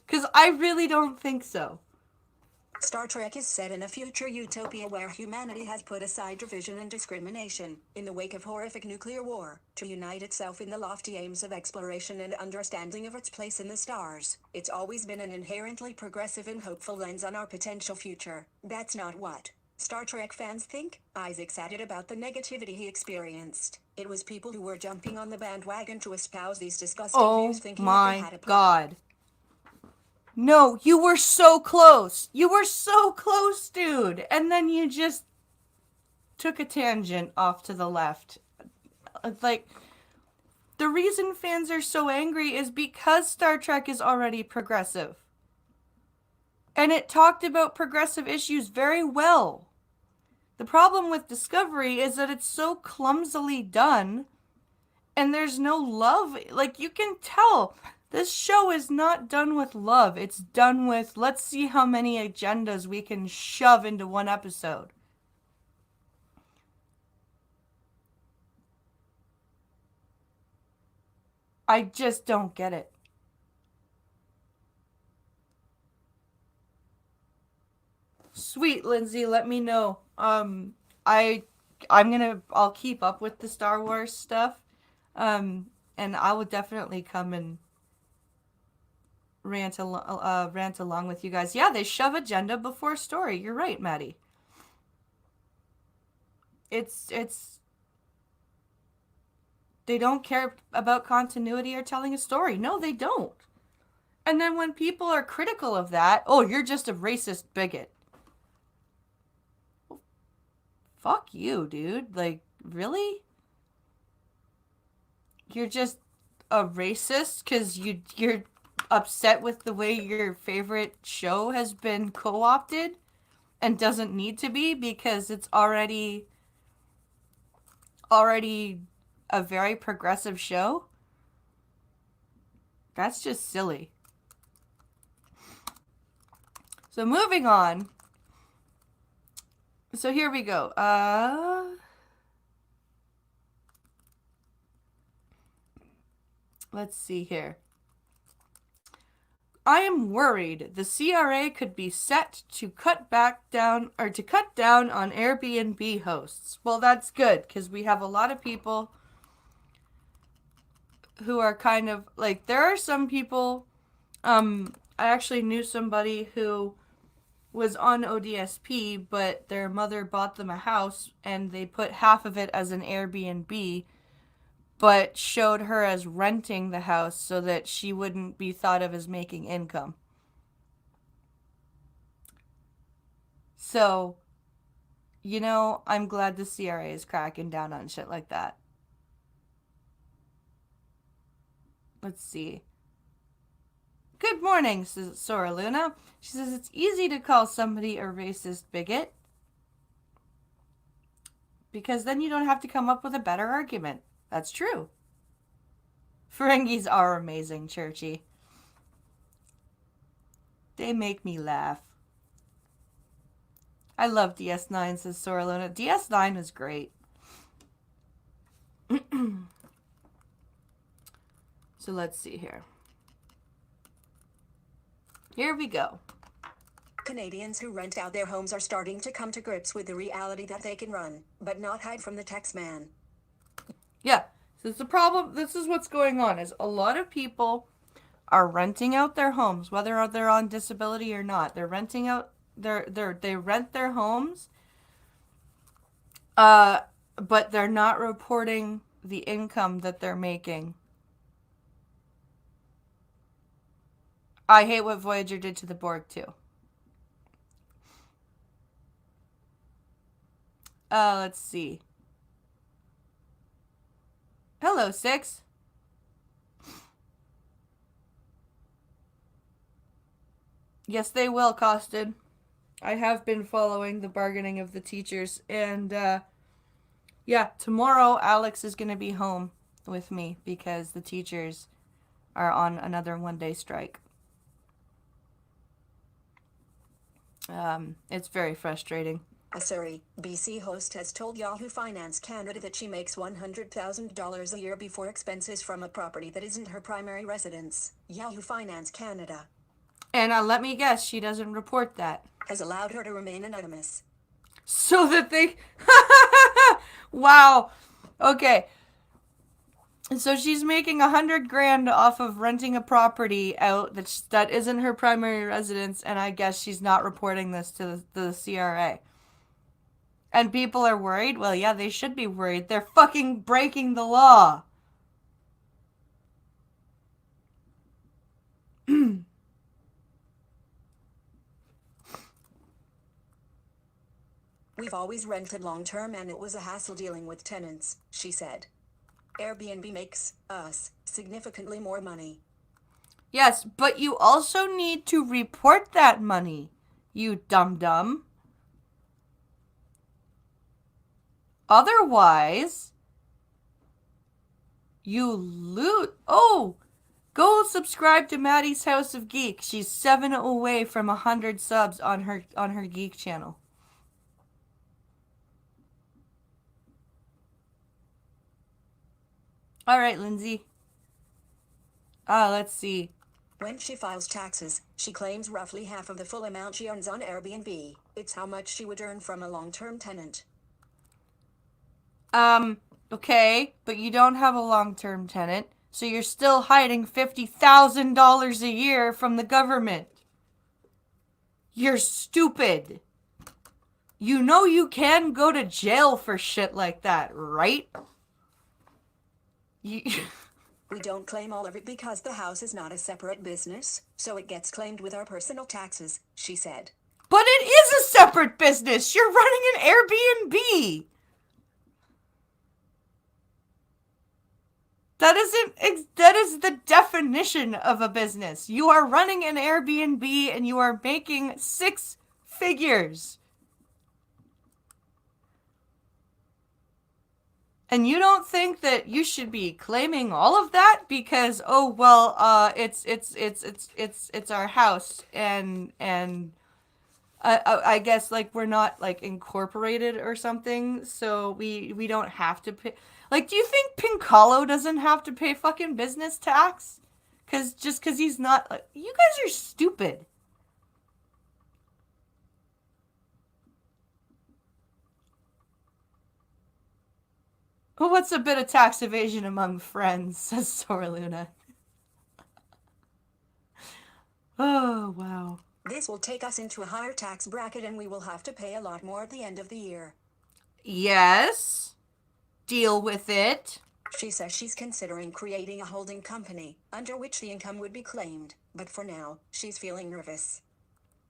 Because I really don't think so. Star Trek is set in a future utopia where humanity has put aside division and discrimination, in the wake of horrific nuclear war, to unite itself in the lofty aims of exploration and understanding of its place in the stars. It's always been an inherently progressive and hopeful lens on our potential future. That's not what Star Trek fans think. Isaac's added about the negativity he experienced. It was people who were jumping on the bandwagon to espouse these disgusting views thinking that they had a God. No, you were so close. You were so close, dude. And then you just took a tangent off to the left. Like, the reason fans are so angry is because Star Trek is already progressive. And it talked about progressive issues very well. The problem with Discovery is that it's so clumsily done, and there's no love. Like, you can tell. This show is not done with love. It's done with, let's see how many agendas we can shove into one episode. I just don't get it. Sweet, Lindsay, let me know. I'll keep up with the Star Wars stuff. And I will definitely come and rant along with you guys. Yeah, they shove agenda before story. You're right, Maddie. It's they don't care about continuity or telling a story. No, they don't. And then when people are critical of that, oh, you're just a racist bigot. Well, fuck you, dude. Like, really? You're just a racist because you're upset with the way your favorite show has been co-opted and doesn't need to be because it's already a very progressive show? That's just silly. So moving on. So here we go. Let's see here. I am worried the CRA could be set to cut down on Airbnb hosts. Well, that's good because we have a lot of people who are kind of like, there are some people, I actually knew somebody who was on ODSP, but their mother bought them a house and they put half of it as an Airbnb, but showed her as renting the house so that she wouldn't be thought of as making income. So, you know, I'm glad the CRA is cracking down on shit like that. Let's see. Good morning, says Sora Luna. She says it's easy to call somebody a racist bigot. because then you don't have to come up with a better argument. That's true. Ferengis are amazing, Churchy. They make me laugh. I love DS9, says Soraluna. DS9 is great. So let's see here. Here we go. Canadians who rent out their homes are starting to come to grips with the reality that they can run, but not hide from the tax man. Yeah, so it's the problem. This is what's going on, is a lot of people are renting out their homes, whether they're on disability or not. They're renting out they rent their homes, but they're not reporting the income that they're making. I hate what Voyager did to the Borg too. Let's see. Hello, Six. Yes, they will, Costed. I have been following the bargaining of the teachers, and yeah, tomorrow Alex is going to be home with me because the teachers are on another one-day strike. It's very frustrating. A Surrey, BC host has told Yahoo Finance Canada that she makes $100,000 a year before expenses from a property that isn't her primary residence. Yahoo Finance Canada. And let me guess, she doesn't report that. Has allowed her to remain anonymous. So that they... Wow. Okay. So she's making $100,000 off of renting a property out that isn't her primary residence, and I guess she's not reporting this to the CRA. And people are worried? Well, yeah, they should be worried. They're fucking breaking the law. We've always rented long-term and it was a hassle dealing with tenants, she said. Airbnb makes us significantly more money. Yes, but you also need to report that money, you dum-dum. Otherwise, you loot. Oh, go subscribe to Maddie's House of Geek. She's 7 away from 100 subs on her geek channel. All right, Lindsay. Let's see. When she files taxes, she claims roughly half of the full amount she earns on Airbnb. It's how much she would earn from a long-term tenant. Okay, but you don't have a long-term tenant, so you're still hiding $50,000 a year from the government. You're stupid. You know you can go to jail for shit like that, right? We don't claim all of it because the house is not a separate business, so it gets claimed with our personal taxes, she said. But it is a separate business. You're running an Airbnb. That is the definition of a business. You are running an Airbnb and you are making 6 figures. And you don't think that you should be claiming all of that because, oh well, it's our house and I guess like we're not like incorporated or something, so we don't have to pay. Like, do you think Pincalo doesn't have to pay fucking business tax? Cause he's not. Like, you guys are stupid. Well, what's a bit of tax evasion among friends, says Sora Luna. Oh, wow. This will take us into a higher tax bracket and we will have to pay a lot more at the end of the year. Yes. Deal with it. She says she's considering creating a holding company, under which the income would be claimed, but for now, she's feeling nervous.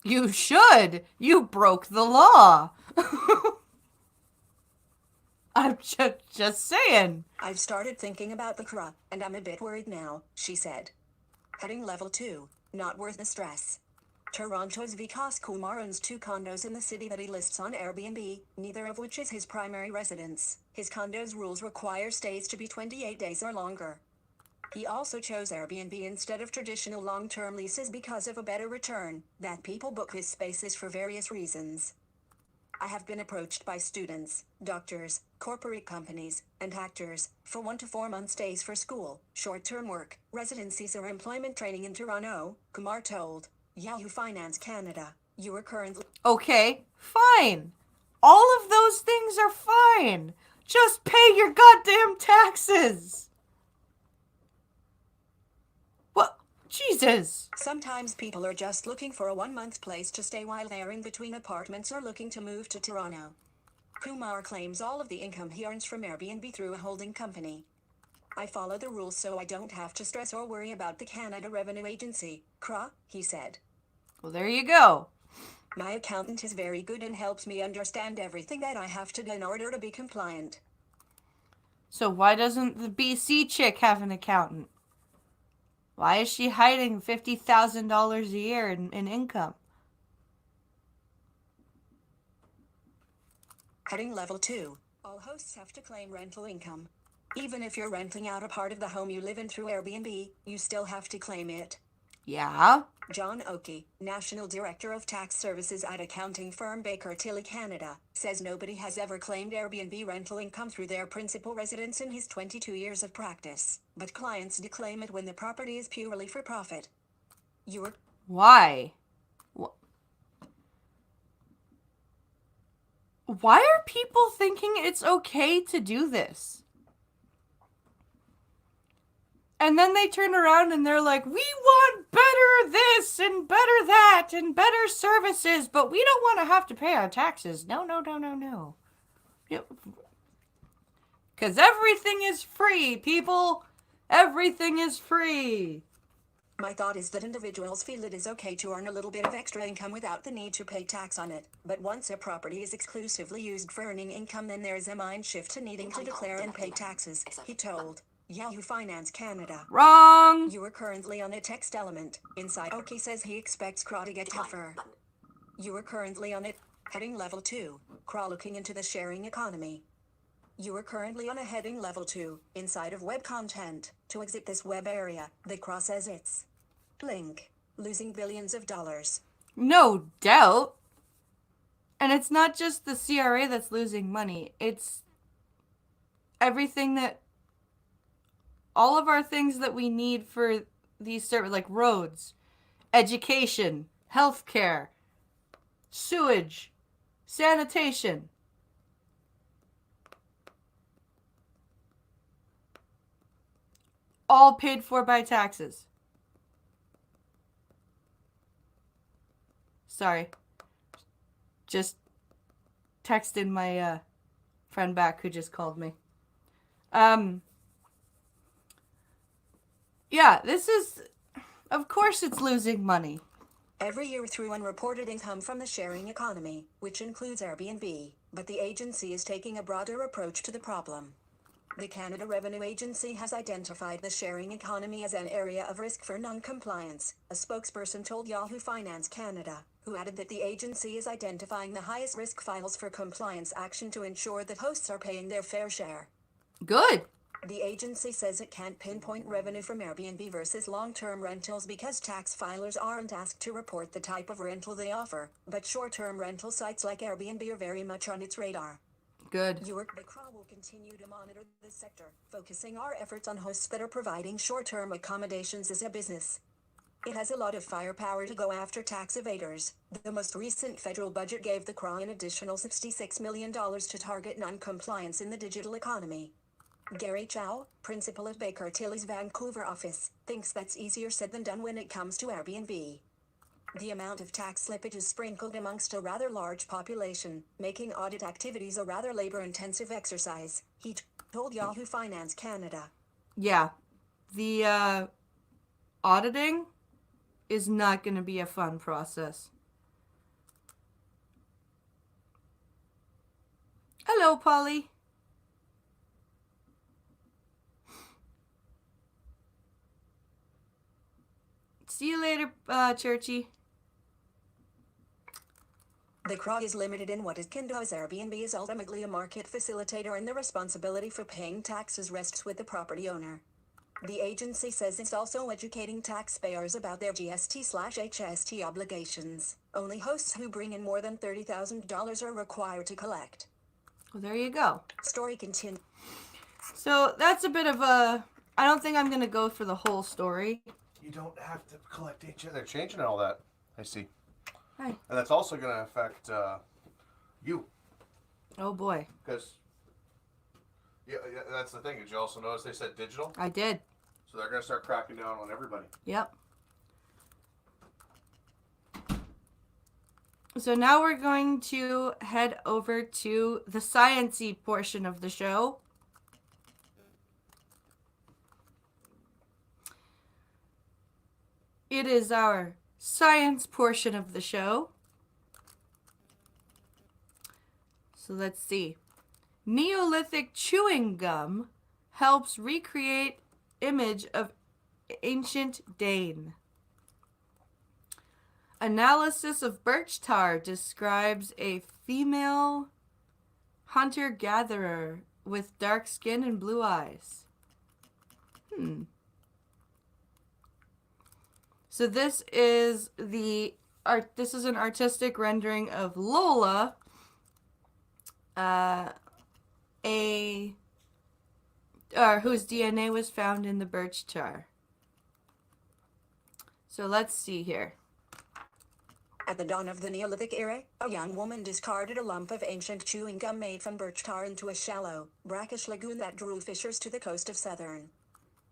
You should. You broke the law. I'm just saying. I've started thinking about the CRA, and I'm a bit worried now, she said. Heading level 2, not worth the stress. Toronto's Vikas Kumar owns 2 condos in the city that he lists on Airbnb, neither of which is his primary residence. His condo's rules require stays to be 28 days or longer. He also chose Airbnb instead of traditional long-term leases because of a better return that people book his spaces for various reasons. I have been approached by students, doctors, corporate companies, and actors for 1 to 4 month stays for school, short-term work, residencies or employment training in Toronto, Kumar told Yahoo Finance Canada. You are currently... Okay, fine. All of those things are fine. Just pay your goddamn taxes. What? Jesus. Sometimes people are just looking for a 1-month place to stay while they're in between apartments or looking to move to Toronto. Kumar claims all of the income he earns from Airbnb through a holding company. I follow the rules so I don't have to stress or worry about the Canada Revenue Agency, CRA, he said. Well, there you go. My accountant is very good and helps me understand everything that I have to do in order to be compliant. So why doesn't the BC chick have an accountant? Why is she hiding $50,000 a year in income? Heading level 2. All hosts have to claim rental income. Even if you're renting out a part of the home you live in through Airbnb, you still have to claim it. Yeah? John Oakey, National Director of Tax Services at accounting firm Baker Tilly Canada, says nobody has ever claimed Airbnb rental income through their principal residence in his 22 years of practice, but clients do claim it when the property is purely for profit. Why? Why are people thinking it's okay to do this? And then they turn around and they're like, we want better this and better that and better services, but we don't want to have to pay our taxes. No. Because everything is free, people. Everything is free. My thought is that individuals feel it is okay to earn a little bit of extra income without the need to pay tax on it. But once a property is exclusively used for earning income, then there is a mind shift to needing to declare and pay taxes, he told Yahoo Finance Canada. Wrong. You are currently on a text element. Inside Oakey says he expects CRA to get tougher. You are currently on it. Heading level 2. CRA looking into the sharing economy. You are currently on a heading level 2, inside of web content. To exit this web area, the CRA says it's link, losing billions of dollars. No doubt. And it's not just the CRA that's losing money. It's everything that, all of our things that we need for these services, like roads, education, healthcare, sewage, sanitation. All paid for by taxes. Sorry. Just texted my friend back who just called me. Yeah, this is, of course it's losing money. Every year through unreported income from the sharing economy, which includes Airbnb, but the agency is taking a broader approach to the problem. The Canada Revenue Agency has identified the sharing economy as an area of risk for non-compliance, a spokesperson told Yahoo Finance Canada, who added that the agency is identifying the highest risk files for compliance action to ensure that hosts are paying their fair share. Good. The agency says it can't pinpoint revenue from Airbnb versus long-term rentals because tax filers aren't asked to report the type of rental they offer, but short-term rental sites like Airbnb are very much on its radar. Good. The CRA will continue to monitor this sector, focusing our efforts on hosts that are providing short-term accommodations as a business. It has a lot of firepower to go after tax evaders. The most recent federal budget gave the CRA an additional $66 million to target non-compliance in the digital economy. Gary Chow, principal at Baker Tilly's Vancouver office, thinks that's easier said than done when it comes to Airbnb. The amount of tax slippage is sprinkled amongst a rather large population, making audit activities a rather labor-intensive exercise, he told Yahoo Finance Canada. Yeah. The auditing is not going to be a fun process. Hello, Polly. See you later, Churchy. The CRA is limited in what it can do, as Airbnb is ultimately a market facilitator and the responsibility for paying taxes rests with the property owner. The agency says it's also educating taxpayers about their GST/HST obligations. Only hosts who bring in more than $30,000 are required to collect. Well, there you go. Story continues. So that's a bit of a... I don't think I'm going to go for the whole story. You don't have to collect each other. They're changing all that. I see. Hi. And that's also going to affect you. Oh, boy. Because, yeah, that's the thing. Did you also notice they said digital? I did. So they're going to start cracking down on everybody. Yep. So now we're going to head over to the science-y portion of the show. It is our science portion of the show. So let's see. Neolithic chewing gum helps recreate image of ancient Dane. Analysis of birch tar describes a female hunter-gatherer with dark skin and blue eyes. So this is an artistic rendering of Lola, whose DNA was found in the birch tar. So let's see here. At the dawn of the Neolithic era, a young woman discarded a lump of ancient chewing gum made from birch tar into a shallow, brackish lagoon that drew fishers to the coast of southern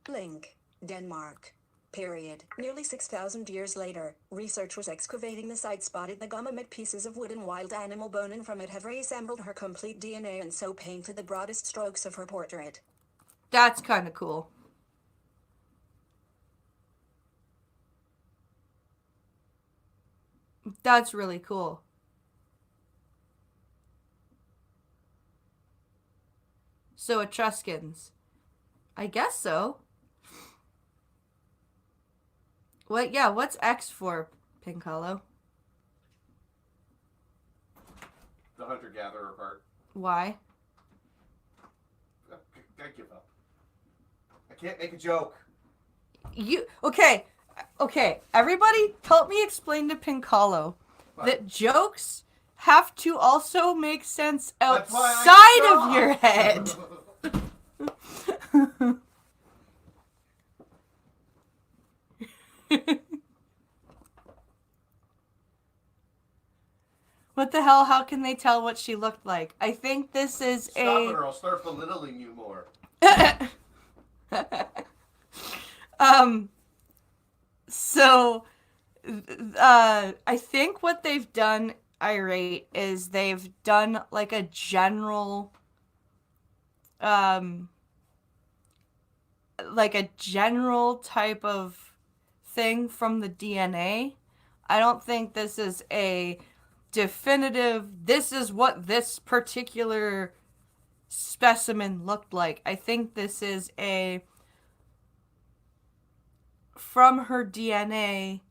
Link, Denmark. Period. Nearly 6,000 years later, researchers excavating the site spotted the gum amid pieces of wood and wild animal bone, and from it have reassembled her complete DNA and so painted the broadest strokes of her portrait. That's kind of cool. That's really cool. So Etruscans. I guess so. What? Yeah, what's X for, Pincolo? The hunter-gatherer part. Why? I give up. I can't make a joke. Okay, everybody help me explain to Pincolo that jokes have to also make sense outside of your head. What the hell? How can they tell what she looked like? I think this is Stop it or I'll start belittling you more. So, I think what they've done, Irate, is they've done like a general, type of thing from the DNA. I don't think this is a definitive, this is what this particular specimen looked like. I think this is from her DNA,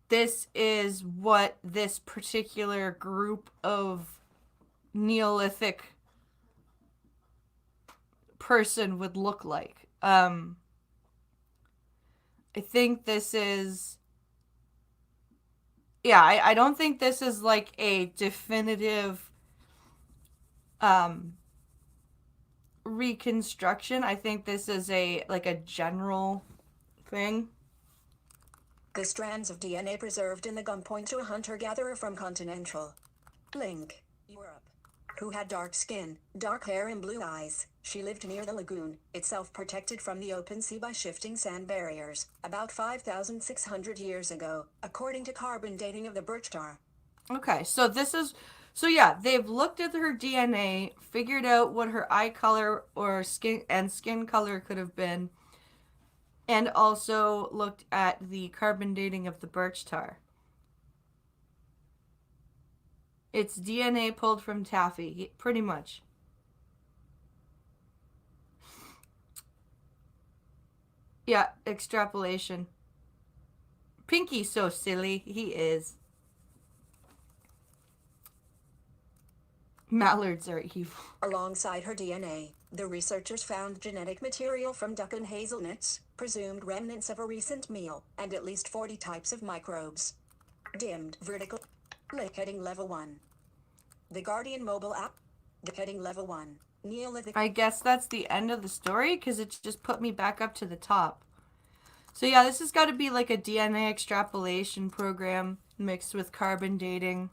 this is what this particular group of Neolithic person would look like. I think this is... Yeah, I don't think this is like a definitive reconstruction. I think this is a general thing. The strands of DNA preserved in the gum point to a hunter-gatherer from continental Link, Europe, who had dark skin, dark hair and blue eyes. She lived near the lagoon, itself protected from the open sea by shifting sand barriers, about 5,600 years ago, according to carbon dating of the birch tar. Okay, so yeah, they've looked at her DNA, figured out what her eye color or skin color could have been, and also looked at the carbon dating of the birch tar. It's DNA pulled from taffy, pretty much. Yeah, extrapolation. Pinky's so silly. He is. Mallards are evil. Alongside her DNA, the researchers found genetic material from duck and hazelnuts, presumed remnants of a recent meal, and at least 40 types of microbes. Dimmed vertical. Link heading level 1. The Guardian mobile app. Heading level 1. Neolithic. I guess that's the end of the story because it just put me back up to the top. So yeah, this has got to be like a DNA extrapolation program mixed with carbon dating.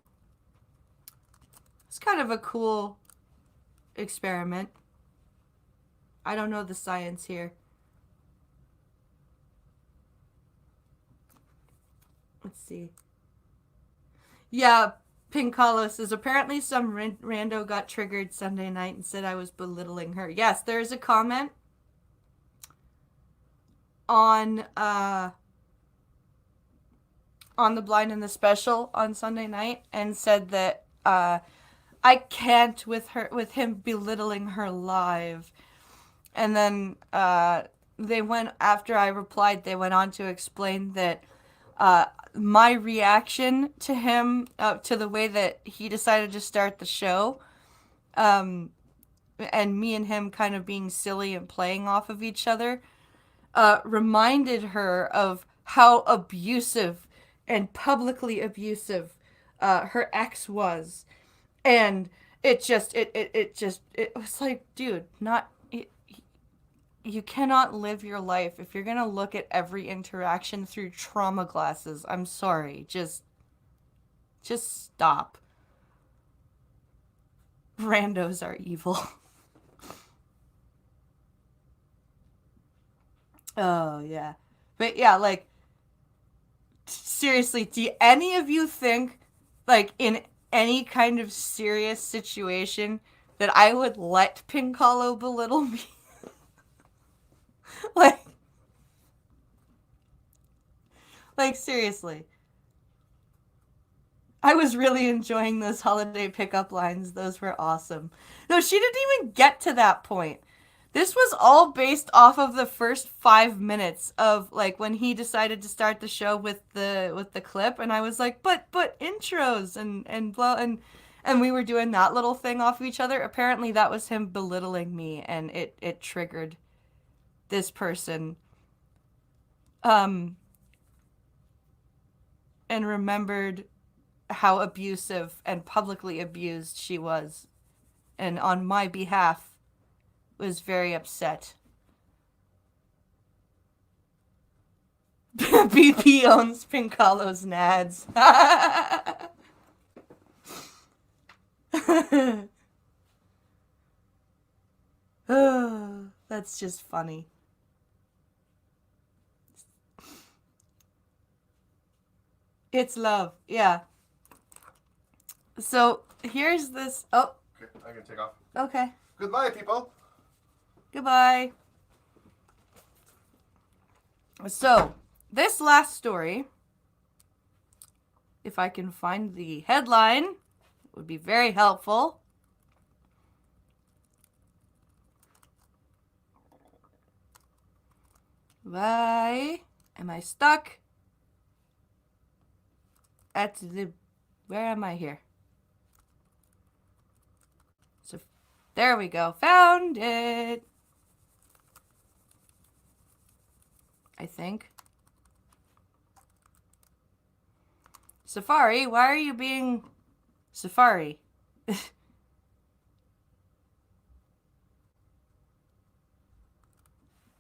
It's kind of a cool experiment. I don't know the science here. Let's see. Yeah, Pinkalo says, apparently some rando got triggered Sunday night and said I was belittling her. Yes, there is a comment on the Blind and the Special on Sunday night and said that I can't with him belittling her live. And then they went, after I replied, they went on to explain that my reaction to him, to the way that he decided to start the show, and me and him kind of being silly and playing off of each other, reminded her of how abusive and publicly abusive her ex was. And it was like, dude, you cannot live your life if you're gonna look at every interaction through trauma glasses. I'm sorry. Just stop. Randos are evil. Oh, yeah. But yeah, like, seriously, do any of you think, like, in any kind of serious situation, that I would let Pinkalo belittle me? Like, seriously. I was really enjoying those holiday pickup lines. Those were awesome. No, she didn't even get to that point. This was all based off of the first 5 minutes of, like, when he decided to start the show with the clip, and I was like, but intros and we were doing that little thing off of each other. Apparently that was him belittling me, and it triggered this person. And remembered how abusive and publicly abused she was, and on my behalf was very upset. BP owns Pinkalo's nads. Oh, that's just funny. It's love, yeah. So here's this. Oh, Okay, I can take off. okay. Goodbye, people. Goodbye. So this last story, if I can find the headline, would be very helpful. Why am I stuck at the... Where am I here? So there we go. Found it. I think. Safari, why are you being Safari?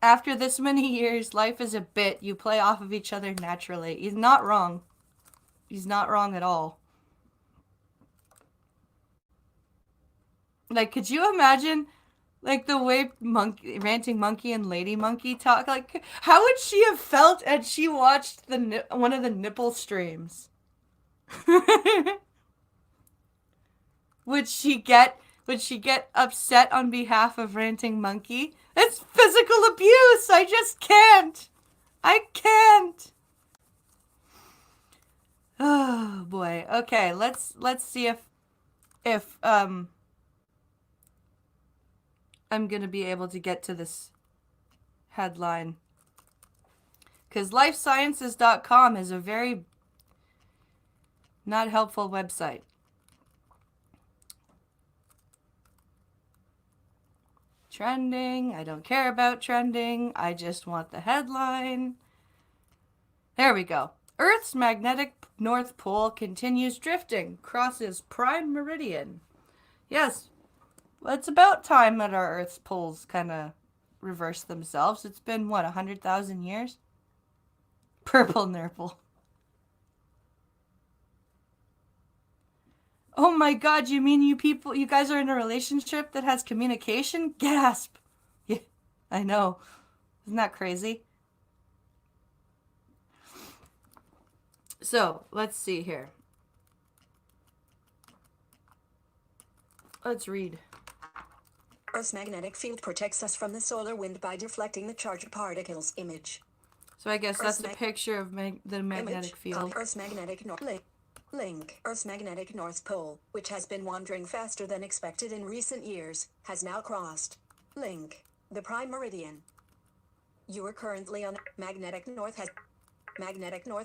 After this many years, life is a bit. You play off of each other naturally. He's not wrong. He's not wrong at all. Like, could you imagine, like, the way Ranting Monkey and Lady Monkey talk? Like, how would she have felt had she watched one of the nipple streams? Would she get upset on behalf of Ranting Monkey? It's physical abuse. I just can't. I can't. Oh boy. Okay, let's see if I'm gonna be able to get to this headline. Because lifesciences.com is a very not helpful website. Trending. I don't care about trending. I just want the headline. There we go. Earth's magnetic North Pole continues drifting, crosses prime meridian. Yes, well, it's about time that our Earth's poles kind of reverse themselves. It's been, what, 100,000 years? Purple nurple. Oh my god, you mean you guys are in a relationship that has communication? Gasp! Yeah, I know. Isn't that crazy? So, let's see here. Let's read. Earth's magnetic field protects us from the solar wind by deflecting the charged particles. Image. So I guess that's a picture of the magnetic field. Earth's magnetic link. Earth's magnetic North Pole, which has been wandering faster than expected in recent years, has now crossed. Link. The prime meridian. You are currently on magnetic north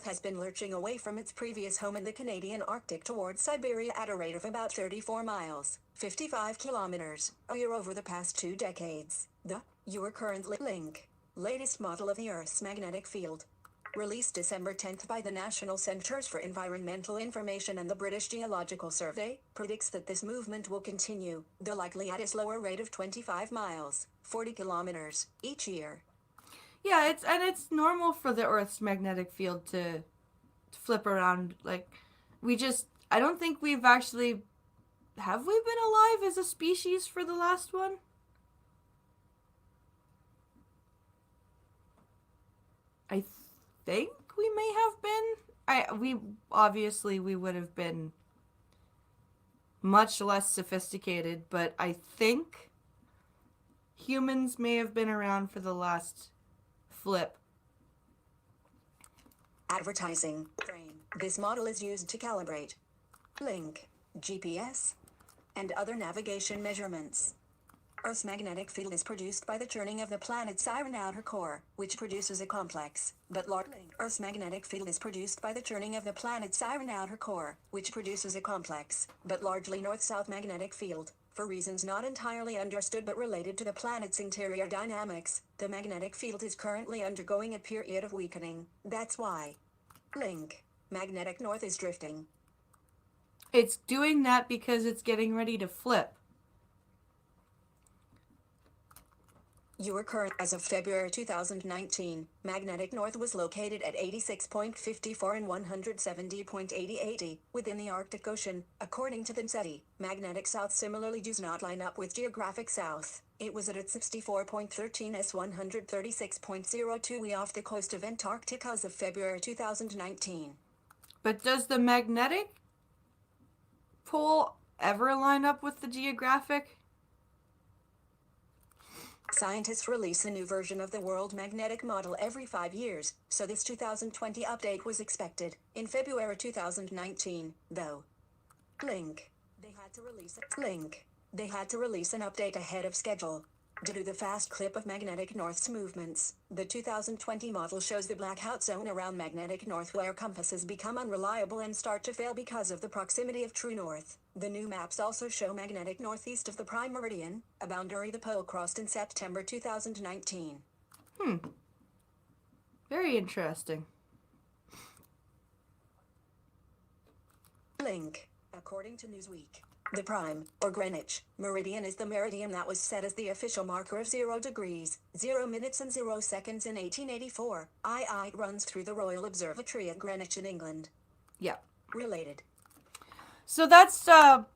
has been lurching away from its previous home in the Canadian Arctic towards Siberia at a rate of about 34 miles, 55 kilometers, a year over the past 2 decades. You are currently link. Latest model of the Earth's magnetic field. Released December 10th by the National Centres for Environmental Information and the British Geological Survey, predicts that this movement will continue, though likely at a slower rate of 25 miles, 40 kilometers, each year. Yeah, it's normal for the Earth's magnetic field to flip around. Like, I don't think we've actually, have we been alive as a species for the last one? I think we may have been. We would have been much less sophisticated, but I think humans may have been around for the last flip. Advertising frame. This model is used to calibrate link, GPS, and other navigation measurements. Earth's magnetic field is produced by the churning of the planet's iron outer core, which produces a complex, but large. Earth's magnetic field is produced by the churning of the planet's iron outer core, which produces a complex, but largely north-south magnetic field. For reasons not entirely understood but related to the planet's interior dynamics, the magnetic field is currently undergoing a period of weakening. That's why. Link. Magnetic north is drifting. It's doing that because it's getting ready to flip. You are current as of February 2019. Magnetic north was located at 86.54 and 170.80 within the Arctic Ocean, according to the SETI. Magnetic south similarly does not line up with geographic south. It was at 64.13 s 136.02 off the coast of Antarctica as of February 2019. But does the magnetic pole ever line up with the geographic? Scientists release a new version of the World Magnetic Model every 5 years, so this 2020 update was expected in February 2019, though. Link. They had to release an update ahead of schedule. Due to the fast clip of magnetic north's movements, the 2020 model shows the blackout zone around magnetic north where compasses become unreliable and start to fail because of the proximity of true north. The new maps also show magnetic northeast of the prime meridian, a boundary the pole crossed in September 2019. Very interesting. Link. According to Newsweek, the prime, or Greenwich, meridian is the meridian that was set as the official marker of 0 degrees, 0 minutes and 0 seconds in 1884. It runs through the Royal Observatory at Greenwich in England. Yeah. Related. So that's a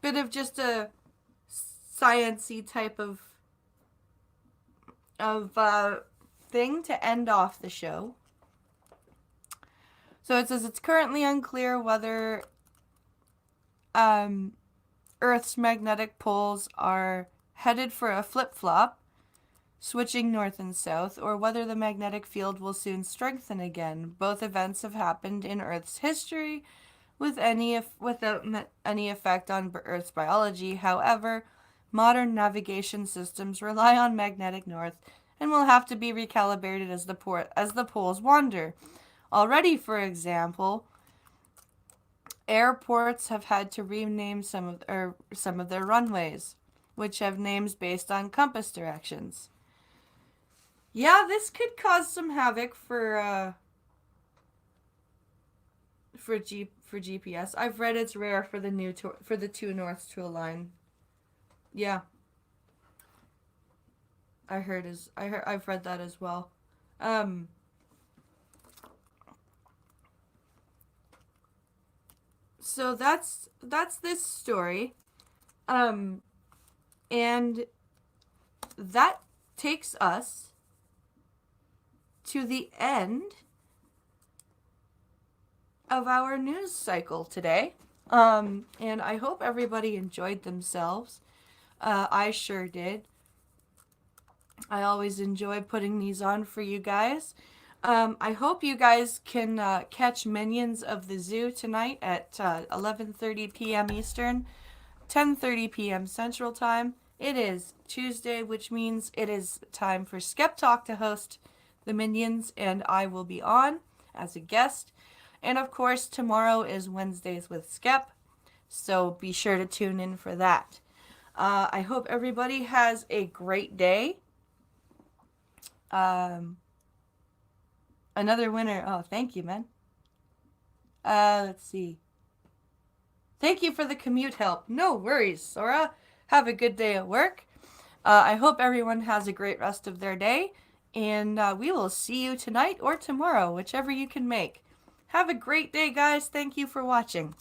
bit of just a science-y type of thing to end off the show. So it says it's currently unclear whether Earth's magnetic poles are headed for a flip-flop, switching north and south, or whether the magnetic field will soon strengthen again. Both events have happened in Earth's history without any effect on Earth's biology. However, modern navigation systems rely on magnetic north and will have to be recalibrated as the poles wander. Already, for example, airports have had to rename some of their runways. which have names based on compass directions. Yeah, this could cause some havoc for GPS. I've read it's rare for the two norths to align. Yeah. I've read that as well. So that's this story. And that takes us to the end of our news cycle today. And I hope everybody enjoyed themselves. I sure did. I always enjoy putting these on for you guys. I hope you guys can catch Minions of the Zoo tonight at 11:30 p.m. Eastern, 10:30 p.m. Central Time. It is Tuesday, which means it is time for Skep Talk to host the Minions, and I will be on as a guest. And of course, tomorrow is Wednesdays with Skep, so be sure to tune in for that. I hope everybody has a great day. Another winner. Oh, thank you, man. Let's see. Thank you for the commute help. No worries, Sora. Have a good day at work. I hope everyone has a great rest of their day. And we will see you tonight or tomorrow, whichever you can make. Have a great day, guys. Thank you for watching.